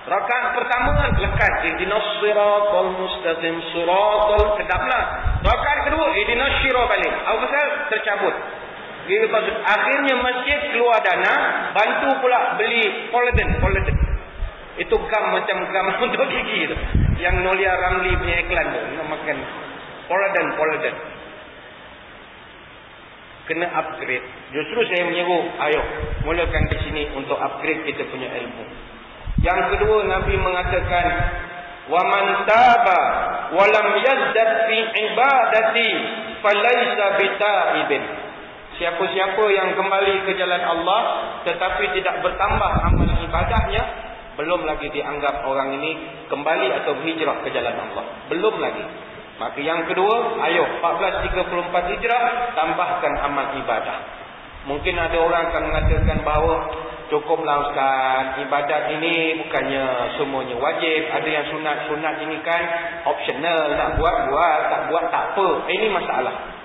Rakaat pertama lekat, ihdinas siratal mustaqim, siratal, kedaplah. Rakaat kedua, ihdinas syirah balik. Apa pasal? Tercabut. Akhirnya masjid keluar dana, bantu pula beli Polydent. Itu gam macam gam untuk gigi tu. Yang Nolia Ramli punya iklan tu. Nak makan Polydent. Kena upgrade. Justru saya menyeru, ayo mulakan di sini untuk upgrade kita punya ilmu. Yang kedua, Nabi mengatakan, wa man taba wa lam yazdad fi ibadati falaysa bitaibin. Siapa-siapa yang kembali ke jalan Allah tetapi tidak bertambah amal ibadahnya, belum lagi dianggap orang ini kembali atau berhijrah ke jalan Allah. Belum lagi. Maka yang kedua, ayo 1434 Hijrah, tambahkan amal ibadah. Mungkin ada orang akan mengatakan bahawa cukuplah Ustaz, ibadat ini bukannya semuanya wajib. Ada yang sunat ini kan optional. Nak buat, tak buat tak apa. Ini masalah.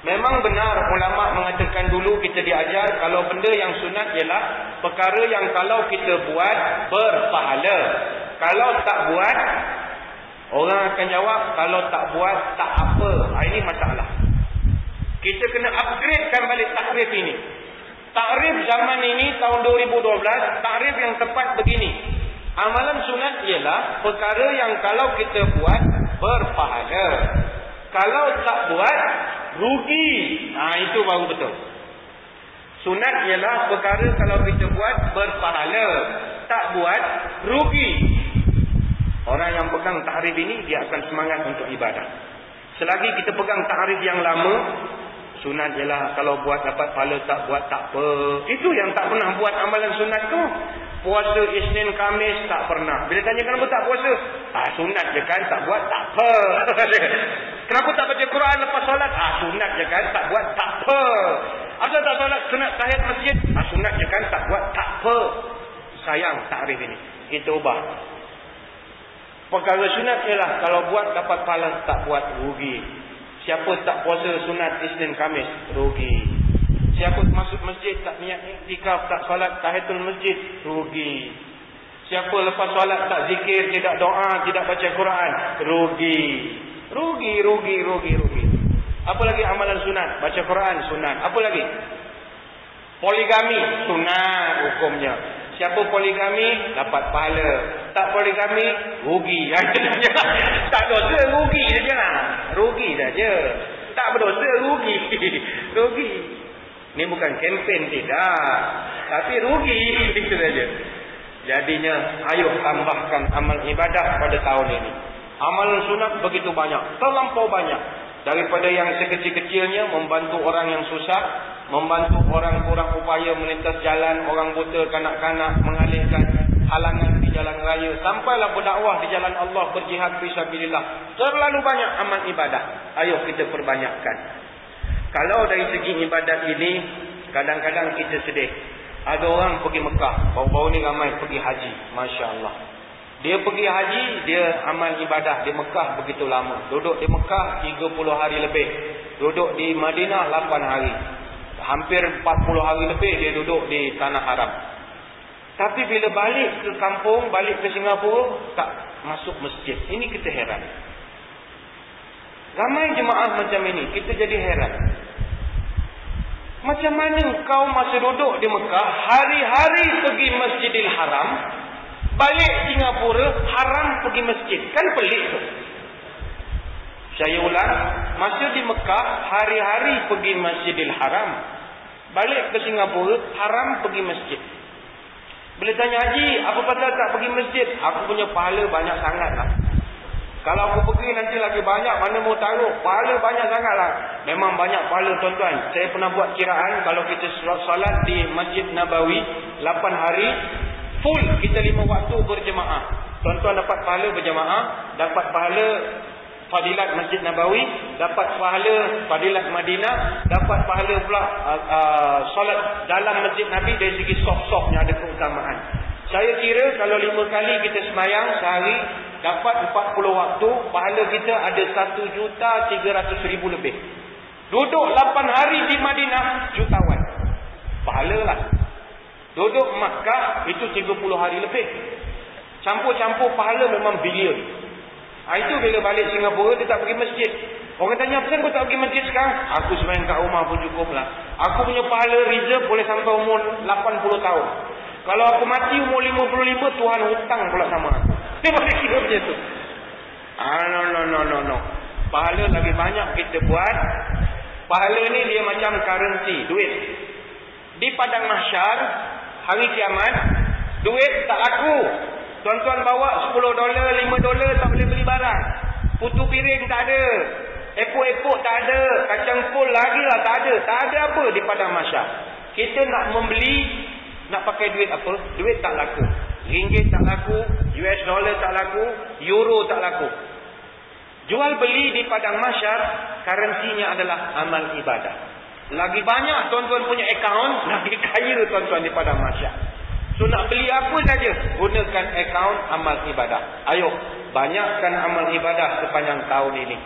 Memang benar ulama mengatakan dulu kita diajar kalau benda yang sunat ialah perkara yang kalau kita buat berpahala. Kalau tak buat, orang akan jawab kalau tak buat tak apa. Ini masalah. Kita kena upgradekan balik takrif ini. Takrif zaman ini tahun 2012, takrif yang tepat begini. Amalan sunat ialah perkara yang kalau kita buat berpahala. Kalau tak buat rugi. Itu baru betul. Sunat ialah perkara kalau kita buat berpahala, tak buat rugi. Orang yang pegang takrif ini, dia akan semangat untuk ibadah. Selagi kita pegang takrif yang lama, sunat ialah kalau buat dapat pahala, tak buat tak apa. Itu yang tak pernah buat amalan sunat tu. Puasa Isnin Khamis tak pernah. Bila tanya kenapa tak puasa, sunat je kan, tak buat tak apa. Kenapa tak baca Quran lepas solat? Sunat je kan, tak buat tak apa. Asal tak solat sunat tahiyat masjid? Sunat je kan, tak buat tak apa. Sayang takrif ini. Kita ubah. Perkara sunat ialah kalau buat dapat pahala, tak buat rugi. Siapa tak puasa sunat Isnin Khamis, rugi. Siapa masuk masjid tak niat iktikaf, tak solat tahiyatul masjid, rugi. Siapa lepas solat tak zikir, tidak doa, tidak baca Quran, rugi. Rugi. Apa lagi amalan sunat? Baca Quran sunat. Apa lagi? Poligami sunat hukumnya. Siapa poligami dapat pahala, tak poligami rugi. Tak dosa rugi saja. Rugi saja. Tak berdosa rugi. Rugi. Ini bukan kempen tidak, tapi rugi itu saja. Jadinya ayo tambahkan amal ibadah pada tahun ini. Amalan sunat begitu banyak, terlampau banyak. Daripada yang sekecil-kecilnya membantu orang yang susah, membantu orang kurang upaya melintas jalan, orang buta, kanak-kanak, mengalihkan halangan di jalan raya, sampailah berdakwah di jalan Allah, berjihad fisabilillah. Terlalu banyak amal ibadah. Ayo kita perbanyakkan. Kalau dari segi ibadat ini, kadang-kadang kita sedih. Ada orang pergi Mekah, baru-baru ni ramai pergi haji, Masya Allah. Dia pergi haji, dia amal ibadah di Mekah begitu lama. Duduk di Mekah 30 hari lebih. Duduk di Madinah 8 hari. Hampir 40 hari lebih dia duduk di Tanah Haram. Tapi bila balik ke kampung, balik ke Singapura, tak masuk masjid. Ini kita heran. Ramai jemaah macam ini, kita jadi heran. Macam mana kau masa duduk di Mekah, hari-hari pergi Masjidil Haram, balik Singapura, haram pergi masjid. Kan pelik tu. Saya ulang, masa di Mekah, hari-hari pergi Masjidil Haram, balik ke Singapura, haram pergi masjid. Bila tanya haji, apa pasal tak pergi masjid? Aku punya pahala banyak sangat lah. Kalau aku pergi nanti lagi banyak, mana mau taruh? Pahala banyak sangat lah. Memang banyak pahala tuan-tuan. Saya pernah buat kiraan, kalau kita salat di Masjid Nabawi 8 hari, full kita 5 waktu berjemaah. Tuan-tuan dapat pahala berjemaah, dapat pahala fadilat Masjid Nabawi, dapat pahala fadilat Madinah, dapat pahala pula solat dalam Masjid Nabi dari segi soft-softnya ada keutamaan. Saya kira kalau 5 kali kita semayang sehari, dapat 40 waktu, pahala kita ada 1,300,000 lebih. Duduk 8 hari di Madinah, jutawan. Pahala lah. Duduk Makkah, itu 30 hari lebih. Campur-campur pahala memang bilion. Itu bila balik Singapura, dia tak pergi masjid. Orang tanya, apa kau tak pergi masjid sekarang? Aku semayang kat rumah pun cukup lah. Aku punya pahala reserve boleh sampai umur 80 tahun. Kalau aku mati umur 55, Tuhan hutang pula sama aku. Dia boleh kira macam tu. No. Pahala lagi banyak kita buat. Pahala ni dia macam currency, duit. Di padang mahsyar, hari kiamat, duit tak laku. Tuan-tuan bawa $10, $5 tak boleh beli barang. Putu piring tak ada. Epok-epok tak ada. Kacang kol lagi lah tak ada. Tak ada apa di padang mahsyar. Kita nak membeli, nak pakai duit apa? Duit tak laku. Ringgit tak laku, US dollar tak laku, euro tak laku. Jual beli di padang mahsyar, currency-nya adalah amal ibadah. Lagi banyak tuan-tuan punya akaun, lagi kaya tuan-tuan di padang mahsyar. So nak beli apa saja, gunakan akaun amal ibadah. Ayo, banyakkan amal ibadah sepanjang tahun ini.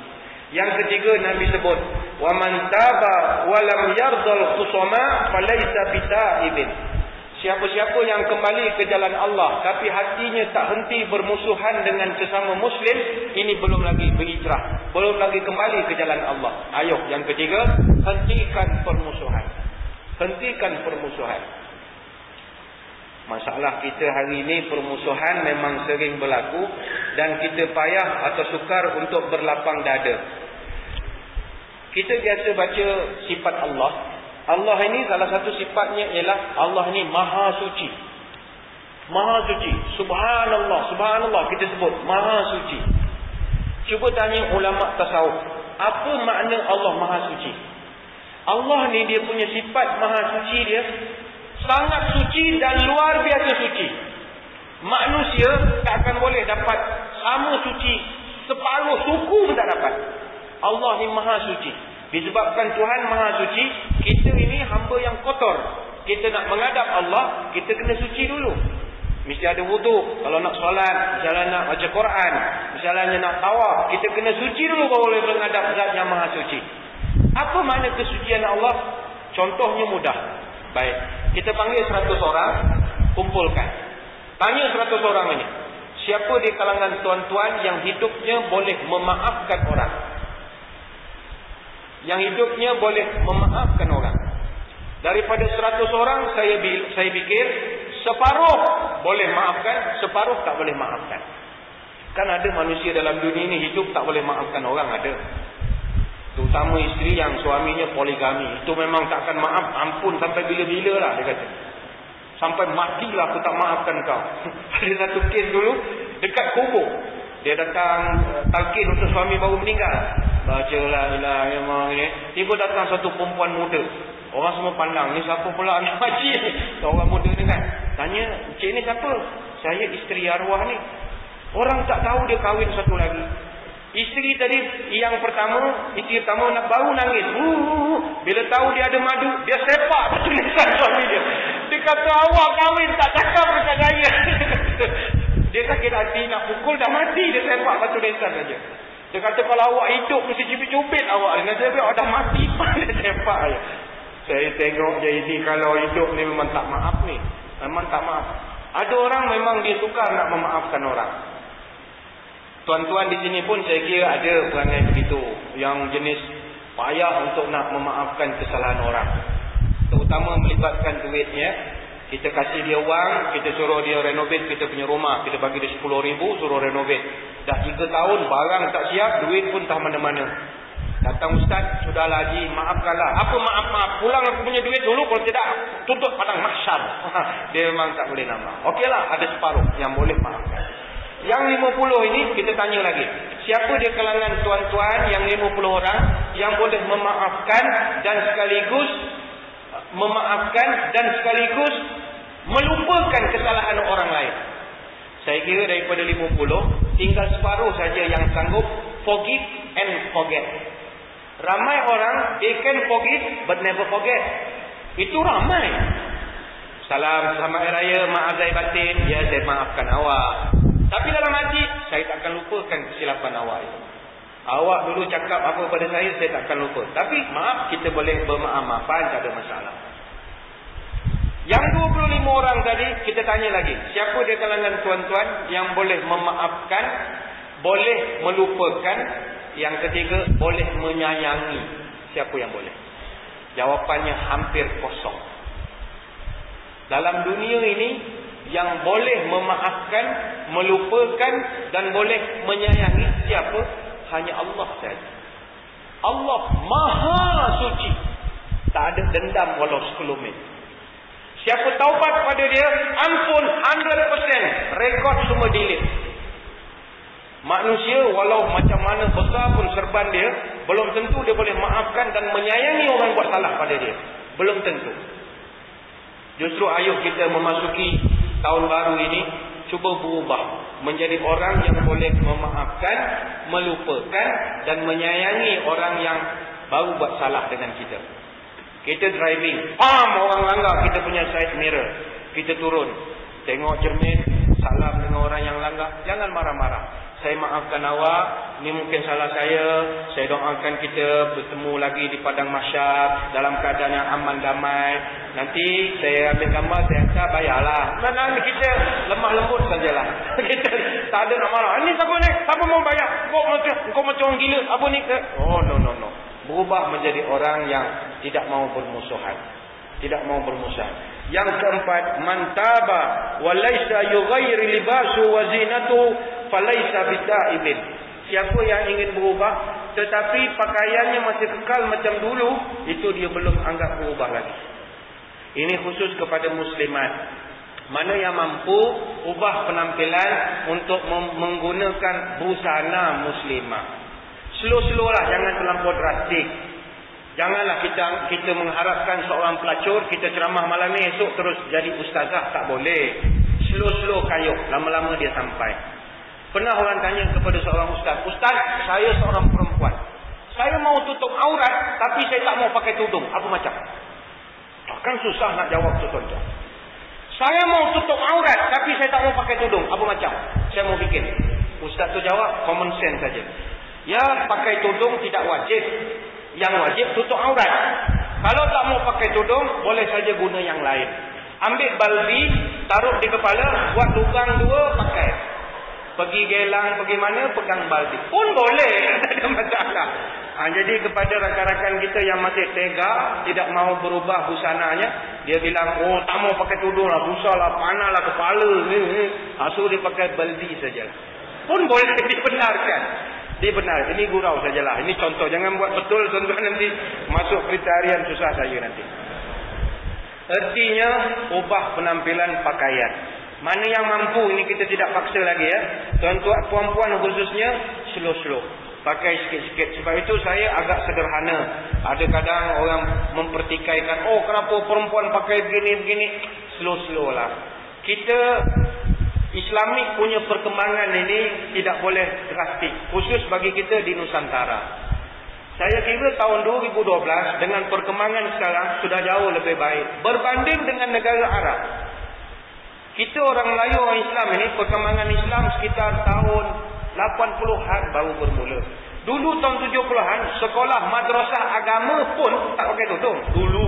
Yang ketiga Nabi sebut, wa man taba wa lam yardal khusama falaysa bitaibin. Siapa-siapa yang kembali ke jalan Allah tapi hatinya tak henti bermusuhan dengan sesama muslim, ini belum lagi berhijrah, belum lagi kembali ke jalan Allah. Ayo, yang ketiga, hentikan permusuhan. Hentikan permusuhan. Masalah kita hari ini, permusuhan memang sering berlaku dan kita payah atau sukar untuk berlapang dada. Kita biasa baca sifat Allah. Allah ini salah satu sifatnya ialah Allah ini maha suci. Maha suci. Subhanallah. Subhanallah kita sebut maha suci. Cuba tanya ulama tasawuf, apa makna Allah maha suci? Allah ni dia punya sifat maha suci dia sangat suci dan luar biasa suci. Manusia tak akan boleh dapat sama suci, separuh suku pun tak dapat. Allah ni maha suci. Disebabkan Tuhan maha suci, kita ini hamba yang kotor. Kita nak menghadap Allah, kita kena suci dulu. Mesti ada wudu. Kalau nak solat, misalnya nak baca Quran, misalnya nak tawaf, kita kena suci dulu baru boleh menghadap Zat yang maha suci. Apa makna kesucian Allah? Contohnya mudah. Baik, kita panggil 100 orang, kumpulkan. Tanya 100 orang ini, siapa di kalangan tuan-tuan yang hidupnya boleh memaafkan orang? Yang hidupnya boleh memaafkan orang. Daripada 100 orang, saya fikir separuh boleh maafkan, separuh tak boleh maafkan. Kan ada manusia dalam dunia ini hidup tak boleh maafkan orang, ada. Terutama isteri yang suaminya poligami. Itu memang takkan maaf, ampun sampai bila-bila lah dia kata. Sampai matilah aku tak maafkan kau. Ada satu kes dulu dekat kubur. Dia datang talqin untuk suami baru meninggal. Baca la ilaha illallah ni. Tiba datang satu perempuan muda. Orang semua pandang, ni siapa pula anak makcik ni? Orang muda ni kan. Tanya, cik ni siapa? Saya isteri arwah ni. Orang tak tahu dia kahwin satu lagi. Isteri tadi yang pertama, isteri pertama baru nangis. Bila tahu dia ada madu, dia sepak tulisan suami dia. Dia kata, awak kahwin tak cakap macam saya. Dia sakit hati nak pukul, dah mati dia sepak batu lesan saja. Dia kata kalau awak hidup mesti cubit-cubit awak. Dengan saya awak dah mati pun dia sepak saja. Saya tengok je ini kalau hidup ni memang tak maaf ni. Memang tak maaf. Ada orang memang dia sukar nak memaafkan orang. Tuan-tuan di sini pun saya kira ada perangai begitu. Yang jenis payah untuk nak memaafkan kesalahan orang. Terutama melibatkan duitnya. Kita kasih dia wang, kita suruh dia renovate kita punya rumah. Kita bagi dia 10,000 suruh renovate. Dah 3 tahun barang tak siap, duit pun tak mana-mana. Datang ustaz, sudah lagi, maafkanlah. Apa maaf-maaf? Pulang aku punya duit dulu, kalau tidak tuntut padang mahsyar. Dia memang tak boleh nambah. Okeylah, ada separuh yang boleh maafkan. Yang 50 ini kita tanya lagi. Siapa di kalangan tuan-tuan yang 50 orang yang boleh memaafkan dan sekaligus melupakan kesalahan orang lain? Saya kira daripada 50, tinggal separuh saja yang sanggup forgive and forget. Ramai orang they can forgive but never forget. Itu ramai. Salam selamat hari raya, maaf zahir batin, ya saya maafkan awak. Tapi dalam hati saya takkan lupakan kesilapan awak itu. Awak dulu cakap apa pada saya takkan lupa. Tapi maaf, kita boleh bermaaf-maafan, tak ada masalah. Yang 25 orang tadi kita tanya lagi, siapa di kalangan tuan-tuan yang boleh memaafkan, boleh melupakan, yang ketiga boleh menyayangi? Siapa yang boleh? Jawapannya hampir kosong. Dalam dunia ini yang boleh memaafkan, melupakan dan boleh menyayangi siapa? Hanya Allah saja. Allah Maha Suci. Tak ada dendam walau sekelumit. Siapa taubat pada dia, ampun 100%, rekod semua delete. Manusia walau macam mana besar pun serban dia, belum tentu dia boleh maafkan dan menyayangi orang buat salah pada dia. Belum tentu. Justru ayo kita memasuki tahun baru ini, cuba berubah menjadi orang yang boleh memaafkan, melupakan dan menyayangi orang yang baru buat salah dengan kita. Kita driving, orang langgar, kita punya side mirror, kita turun, tengok cermin, salam dengan orang yang langgar, jangan marah-marah. Saya maafkan awak, ni mungkin salah saya doakan kita bertemu lagi di padang mahsyar dalam keadaan yang aman damai. Nanti saya ambil gambar, saya hantar, bayarlah. Mana kita lemah lembut sajalah. Kita tak ada nak marah. Ini siapa ni? Siapa mau bayar? Kau macam orang gila. Apa ni? Oh no. Berubah menjadi orang yang tidak mau bermusuhan. Tidak mau bermusuhan. Yang keempat, man taba wa laisa yughayyiru libasu wa zinatu falaisa bitaibin. Siapa yang ingin berubah tetapi pakaiannya masih kekal macam dulu, itu dia belum anggap berubah lagi. Ini khusus kepada muslimat. Mana yang mampu ubah penampilan untuk menggunakan busana muslimah. Slow-slow lah, jangan terlampau drastik. Janganlah kita mengharapkan seorang pelacur, kita ceramah malam ni esok terus jadi ustazah, tak boleh. Slow-slow kayuh, lama-lama dia sampai. Pernah orang tanya kepada seorang ustaz, "Ustaz, saya seorang perempuan. Saya mau tutup aurat tapi saya tak mau pakai tudung. Apa macam?" Takkan susah nak jawab tu tuan-tuan. "Saya mau tutup aurat tapi saya tak mau pakai tudung. Apa macam?" Saya mau bikin. Ustaz tu jawab, common sense saja. Ya, pakai tudung tidak wajib. Yang wajib tutup aurat. Kalau tak mau pakai tudung, boleh saja guna yang lain. Ambil baldi, taruh di kepala, buat lubang 2, pakai. Pergi gelang, pergi mana, pegang baldi. Pun boleh, tak ada masalah. Jadi kepada rakan-rakan kita yang masih tega, tidak mau berubah busananya, dia bilang, oh tak mau pakai tudung lah, susah lah, panah lah kepala. So dia pakai baldi sajalah. Pun boleh dibenarkan. Dibenar. Ini gurau sajalah. Ini contoh. Jangan buat betul tuan-tuan, nanti masuk kriterian susah saya nanti. Artinya ubah penampilan pakaian. Mana yang mampu, ini kita tidak paksa lagi ya. Tuan-tuan, puan-puan khususnya slow-slow. Pakai sikit-sikit. Sebab itu saya agak sederhana. Ada kadang orang mempertikaikan, oh kenapa perempuan pakai begini-begini. Slow-slow lah. Kita Islamik punya perkembangan ini tidak boleh drastik. Khusus bagi kita di Nusantara. Saya kira tahun 2012 dengan perkembangan sekarang sudah jauh lebih baik. Berbanding dengan negara Arab. Kita orang Melayu, orang Islam ini, perkembangan Islam sekitar tahun 80-an baru bermula. Dulu tahun 70-an, sekolah madrasah agama pun tak pakai tudung. Dulu.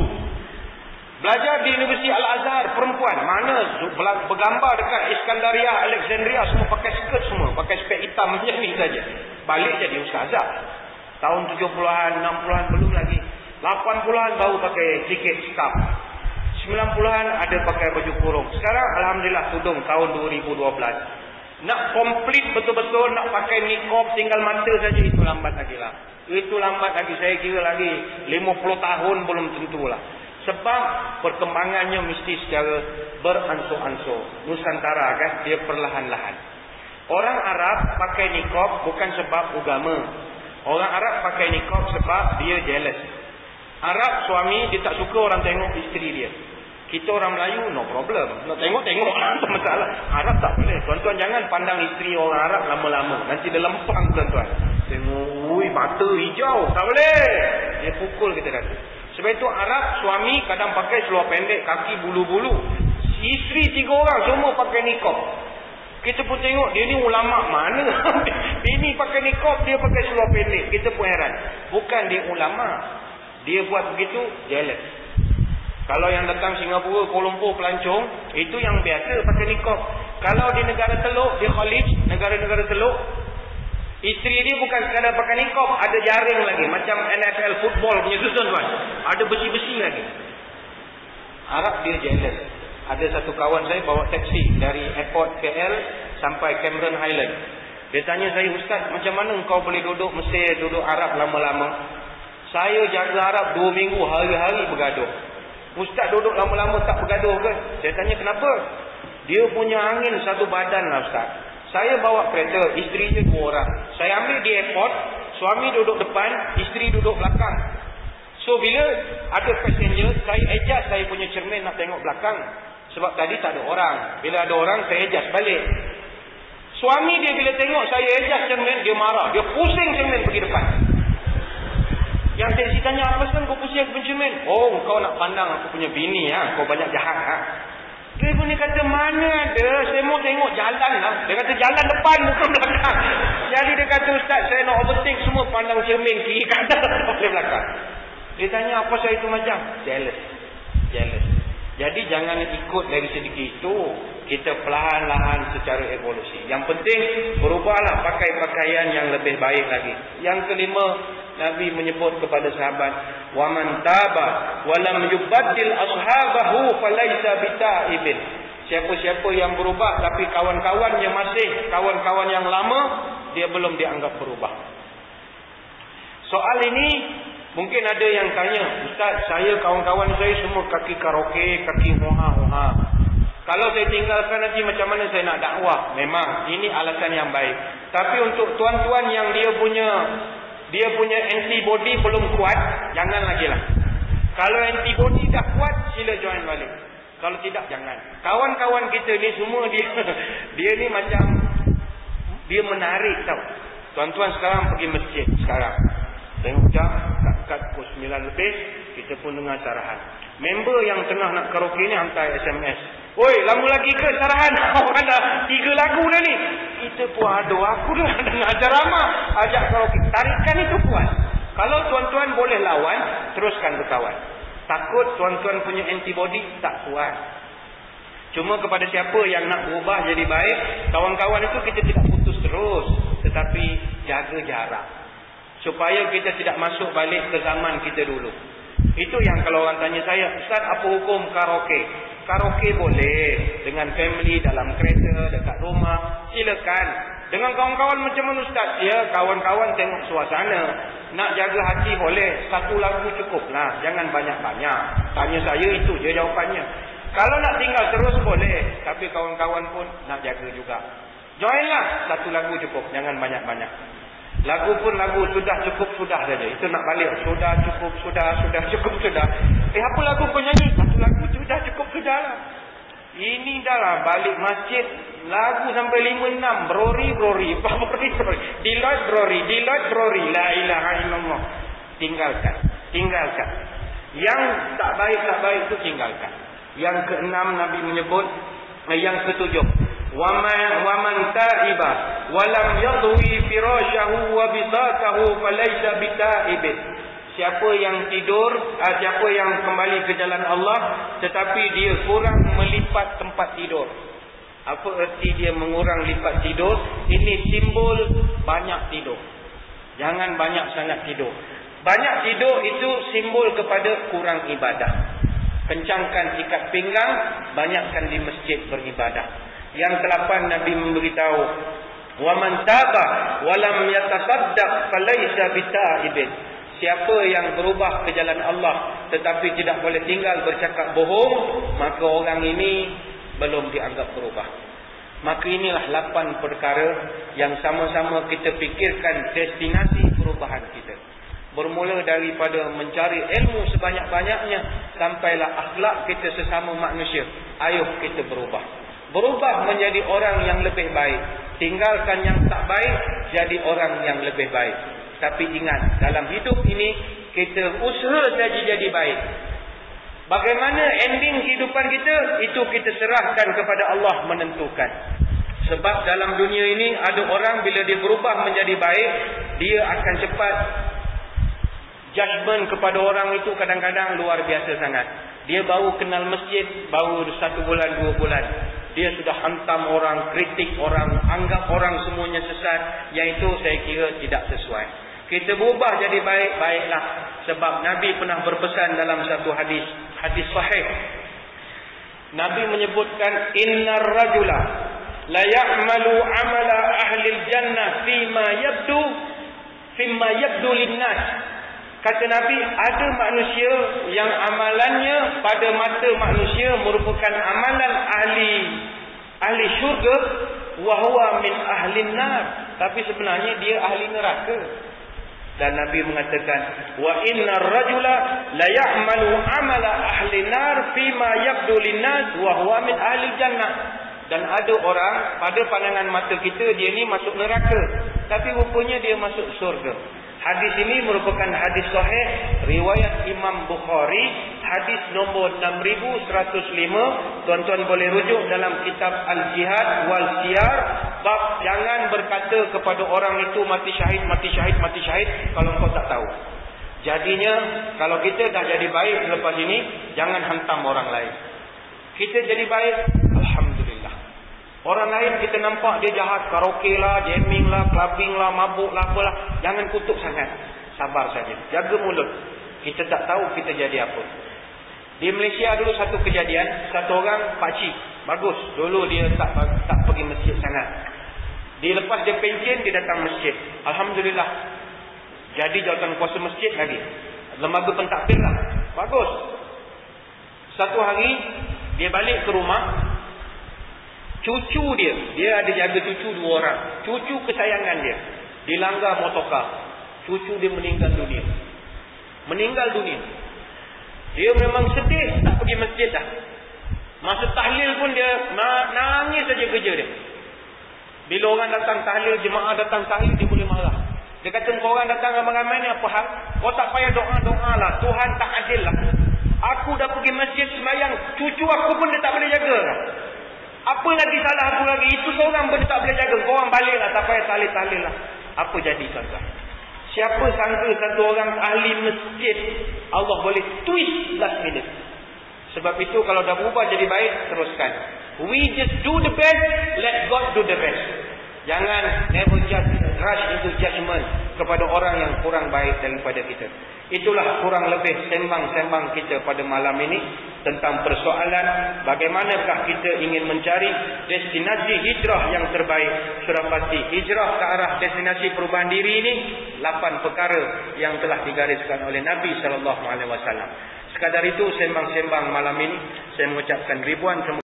Belajar di Universiti Al-Azhar, perempuan. Mana bergambar dekat Iskandariah, Alexandria, semua pakai skirt semua. Pakai spek hitam macam ni saja. Balik jadi ustazah. Tahun 70-an, 60-an belum lagi. 80-an baru pakai sikit scarf. 90-an ada pakai baju kurung. Sekarang Alhamdulillah tudung tahun 2012. Nak komplit betul-betul, nak pakai niqab tinggal mata saja, itu lambat lagi lah. Itu lambat lagi, saya kira lagi 50 tahun belum tentulah. Sebab perkembangannya mesti secara beransur-ansur. Nusantara kan, dia perlahan-lahan. Orang Arab pakai niqab bukan sebab agama. Orang Arab pakai niqab sebab dia jealous. Arab suami, dia tak suka orang tengok isteri dia. Kita orang Melayu, no problem. Nak tengok-tengok, tak masalah. Arab tak boleh. Tuan-tuan jangan pandang isteri orang Arab lama-lama. Nanti dia lempang tuan-tuan. Tengok, ui, mata hijau. Tak boleh. Dia pukul kita kata. Sebab itu Arab suami kadang pakai seluar pendek, kaki bulu-bulu. Isteri 3 orang semua pakai niqab. Kita pun tengok dia ni ulama mana. Ini pakai niqab, dia pakai seluar pendek. Kita pun heran. Bukan dia ulama. Dia buat begitu, jealous. Kalau yang datang Singapura, Kuala Lumpur, pelancong, itu yang biasa pakai niqab. Kalau di negara Teluk, di Khalij, negara-negara Teluk, isteri dia bukan sekadar pakai niqab, ada jaring lagi. Macam NFL football punya tu tuan-tuan. Ada besi-besi lagi. Arab dia jealous. Ada satu kawan saya bawa taksi dari airport KL sampai Cameron Highland. Dia tanya saya, Ustaz, macam mana kau boleh duduk Mesir, duduk Arab lama-lama? Saya jaga Arab 2 minggu, hari-hari bergaduh. Ustaz duduk lama-lama tak bergaduh ke? Saya tanya kenapa? Dia punya angin satu badan lah Ustaz. Saya bawa kereta, isteri dia 2 orang. Saya ambil di airport, suami duduk depan, isteri duduk belakang. So bila ada passenger, saya adjust saya punya cermin nak tengok belakang. Sebab tadi tak ada orang. Bila ada orang, saya adjust balik. Suami dia bila tengok saya adjust cermin, dia marah. Dia pusing cermin pergi depan. Yang taksi tanya, apa sebab kau pusing aku punya cermin? Oh, kau nak pandang aku punya bini, ha? Kau banyak jahat, ha? Dia pun dia kata, mana ada, saya mau tengok jalan lah. Dia kata, jalan depan bukan belakang. Jadi dia kata, Ustaz, saya nak overtake semua pandang cermin kiri kanan boleh belakang. Dia tanya, apa saya itu macam? Jealous. Jadi jangan ikut dari sedikit itu. Kita perlahan-lahan secara evolusi. Yang penting, berubahlah pakai pakaian yang lebih baik lagi. Yang kelima, Nabi menyebut kepada sahabat, wa man taba wa lam yubaddil ashabahu falaysa bita'ibin. Siapa-siapa yang berubah tapi kawan-kawannya masih kawan-kawan yang lama, dia belum dianggap berubah. Soal ini mungkin ada yang tanya, Ustaz, saya kawan-kawan saya semua kaki karaoke, kaki hoha-hoha. Kalau saya tinggalkan nanti macam mana saya nak dakwah? Memang ini alasan yang baik. Tapi untuk tuan-tuan yang dia punya antibody belum kuat, jangan lagi lah. Kalau antibody dah kuat, sila join balik. Kalau tidak, jangan. Kawan-kawan kita ni semua dia ni macam dia menarik tau. Tuan-tuan sekarang pergi masjid sekarang. Tengok jam kat pukul 9 lebih, kita pun dengar sarahan. Member yang tengah nak karaoke ni hantar SMS. Oi, lama lagi ke sarahan? Orang dah 3 lagu dah ni. Kita pun aduh, aku dah dengar ceramah, ajak karaoke. Tarikan itu puas. Kalau tuan-tuan boleh lawan, teruskan berkawan. Takut tuan-tuan punya antibody tak kuat. Cuma kepada siapa yang nak berubah jadi baik, kawan-kawan itu kita tidak putus terus, tetapi jaga jarak. Supaya kita tidak masuk balik ke zaman kita dulu. Itu yang kalau orang tanya saya, Ustaz apa hukum karaoke? Karaoke boleh dengan family dalam kereta, dekat rumah, silakan. Dengan kawan-kawan macam mana Ustaz? Ya, kawan-kawan tengok suasana. Nak jaga hati boleh, satu lagu cukuplah, jangan banyak-banyak. Tanya saya itu je jawapannya. Kalau nak tinggal terus boleh, tapi kawan-kawan pun nak jaga juga. Joinlah, satu lagu cukup, jangan banyak-banyak. Lagu pun lagu sudah cukup sudah saja. Itu nak balik. Sudah cukup sudah cukup sudah. Apa lagu penyanyi? Satu lagu sudah cukup sudah lah. Ini dah lah balik masjid. Lagu sampai 5-6. Brori. Deloitte brori. La ilaha illallah. Tinggalkan. Yang tak baik itu tinggalkan. Yang keenam Nabi menyebut. Yang ketujuh. Waman ta'iba walam yadwi firasyahu wa bisatahu falaysa bita'ibin. Siapa yang tidur, siapa yang kembali ke jalan Allah tetapi dia kurang melipat tempat tidur. Apa erti dia mengurang lipat tidur? Ini simbol banyak tidur. Jangan banyak sangat tidur. Banyak tidur itu simbol kepada kurang ibadah. Kencangkan ikat pinggang, banyakkan di masjid beribadah. Yang ke-8 Nabi memberitahu, wa man taba wa lam yatasaddaq falaysa bita'ibin. Siapa yang berubah ke jalan Allah tetapi tidak boleh tinggal bercakap bohong, maka orang ini belum dianggap berubah. Maka inilah 8 perkara yang sama-sama kita fikirkan destinasi perubahan kita. Bermula daripada mencari ilmu sebanyak-banyaknya sampailah akhlak kita sesama manusia. Ayuh kita berubah. Berubah menjadi orang yang lebih baik. Tinggalkan yang tak baik, jadi orang yang lebih baik. Tapi ingat, dalam hidup ini kita usaha saja jadi baik. Bagaimana ending kehidupan kita, itu kita serahkan kepada Allah menentukan. Sebab dalam dunia ini ada orang bila dia berubah menjadi baik, dia akan cepat. Judgement kepada orang itu kadang-kadang luar biasa sangat. Dia baru kenal masjid, baru 1 bulan, 2 bulan. Dia sudah hantam orang, kritik orang, anggap orang semuanya sesat. Yang itu saya kira tidak sesuai. Kita berubah jadi baik, baiklah. Sebab Nabi pernah berpesan dalam satu hadis sahih. Nabi menyebutkan, Innar rajula la ya'malu amala ahlil jannah fima yabdu linnas. Kata Nabi, ada manusia yang amalannya pada mata manusia merupakan amalan ahli syurga, wa huwa min ahlin nar. Tapi sebenarnya dia ahli neraka. Dan Nabi mengatakan, wa innar rajula la ya'malu amala ahli nar fima yabdu linnas wa huwa min ahli jannah. Dan ada orang pada pandangan mata kita dia ni masuk neraka, tapi rupanya dia masuk syurga. Hadis ini merupakan hadis sahih riwayat Imam Bukhari, hadis nombor 6105. Tuan-tuan boleh rujuk dalam kitab Al-Jihad wal Siyar, bab jangan berkata kepada orang itu mati syahid kalau kau tak tahu. Jadinya kalau kita dah jadi baik selepas ini, jangan hantam orang lain. Kita jadi baik, alhamdulillah. Orang lain kita nampak dia jahat, karaoke lah, jamming lah, clubbing lah, mabuk lah, apalah. Jangan kutuk sangat. Sabar saja. Jaga mulut. Kita tak tahu kita jadi apa. Di Malaysia dulu satu kejadian, satu orang pakcik. Bagus. Dulu dia tak pergi masjid sangat. Dilepas dia pencen, dia datang masjid. Alhamdulillah. Jadi jawatan kuasa masjid lagi. Lembaga pentadbir lah. Bagus. Satu hari, dia balik ke rumah. Cucu dia ada jaga cucu 2 orang. Cucu kesayangan dia dilanggar motorkar. Cucu dia meninggal dunia. Dia memang sedih, tak pergi masjid dah. Masa tahlil pun dia nangis saja kerja dia. Bila orang datang tahlil, jemaah datang tahlil, dia boleh marah. Dia kata, kau orang datang ramai-ramai ni apa hal? Kau tak payah doa-doa lah. Tuhan tak adil lah. Aku dah pergi masjid sembahyang, cucu aku pun dia tak boleh jaga lah. Apa lagi salah aku lagi? Itu seorang pun tak boleh jaga. Korang baliklah, tak payah tahlil lah. Apa jadi tuan-tuan? Siapa sangka satu orang ahli masjid Allah boleh twist last minute. Sebab itu kalau dah berubah jadi baik, teruskan. We just do the best, let God do the rest. Jangan never just rush into judgment kepada orang yang kurang baik daripada kita. Itulah kurang lebih sembang-sembang kita pada malam ini tentang persoalan bagaimanakah kita ingin mencari destinasi hijrah yang terbaik. Sudah pasti hijrah ke arah destinasi perubahan diri ini 8 perkara yang telah digariskan oleh Nabi SAW. Sekadar itu sembang-sembang malam ini, saya mengucapkan ribuan terima kasih.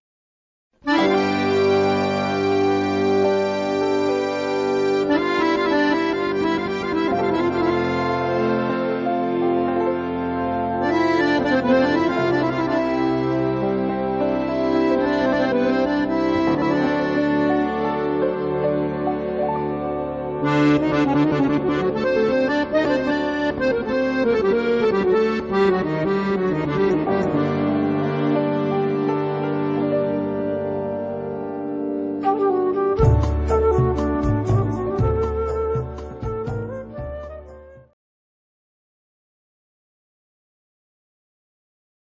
Thank you.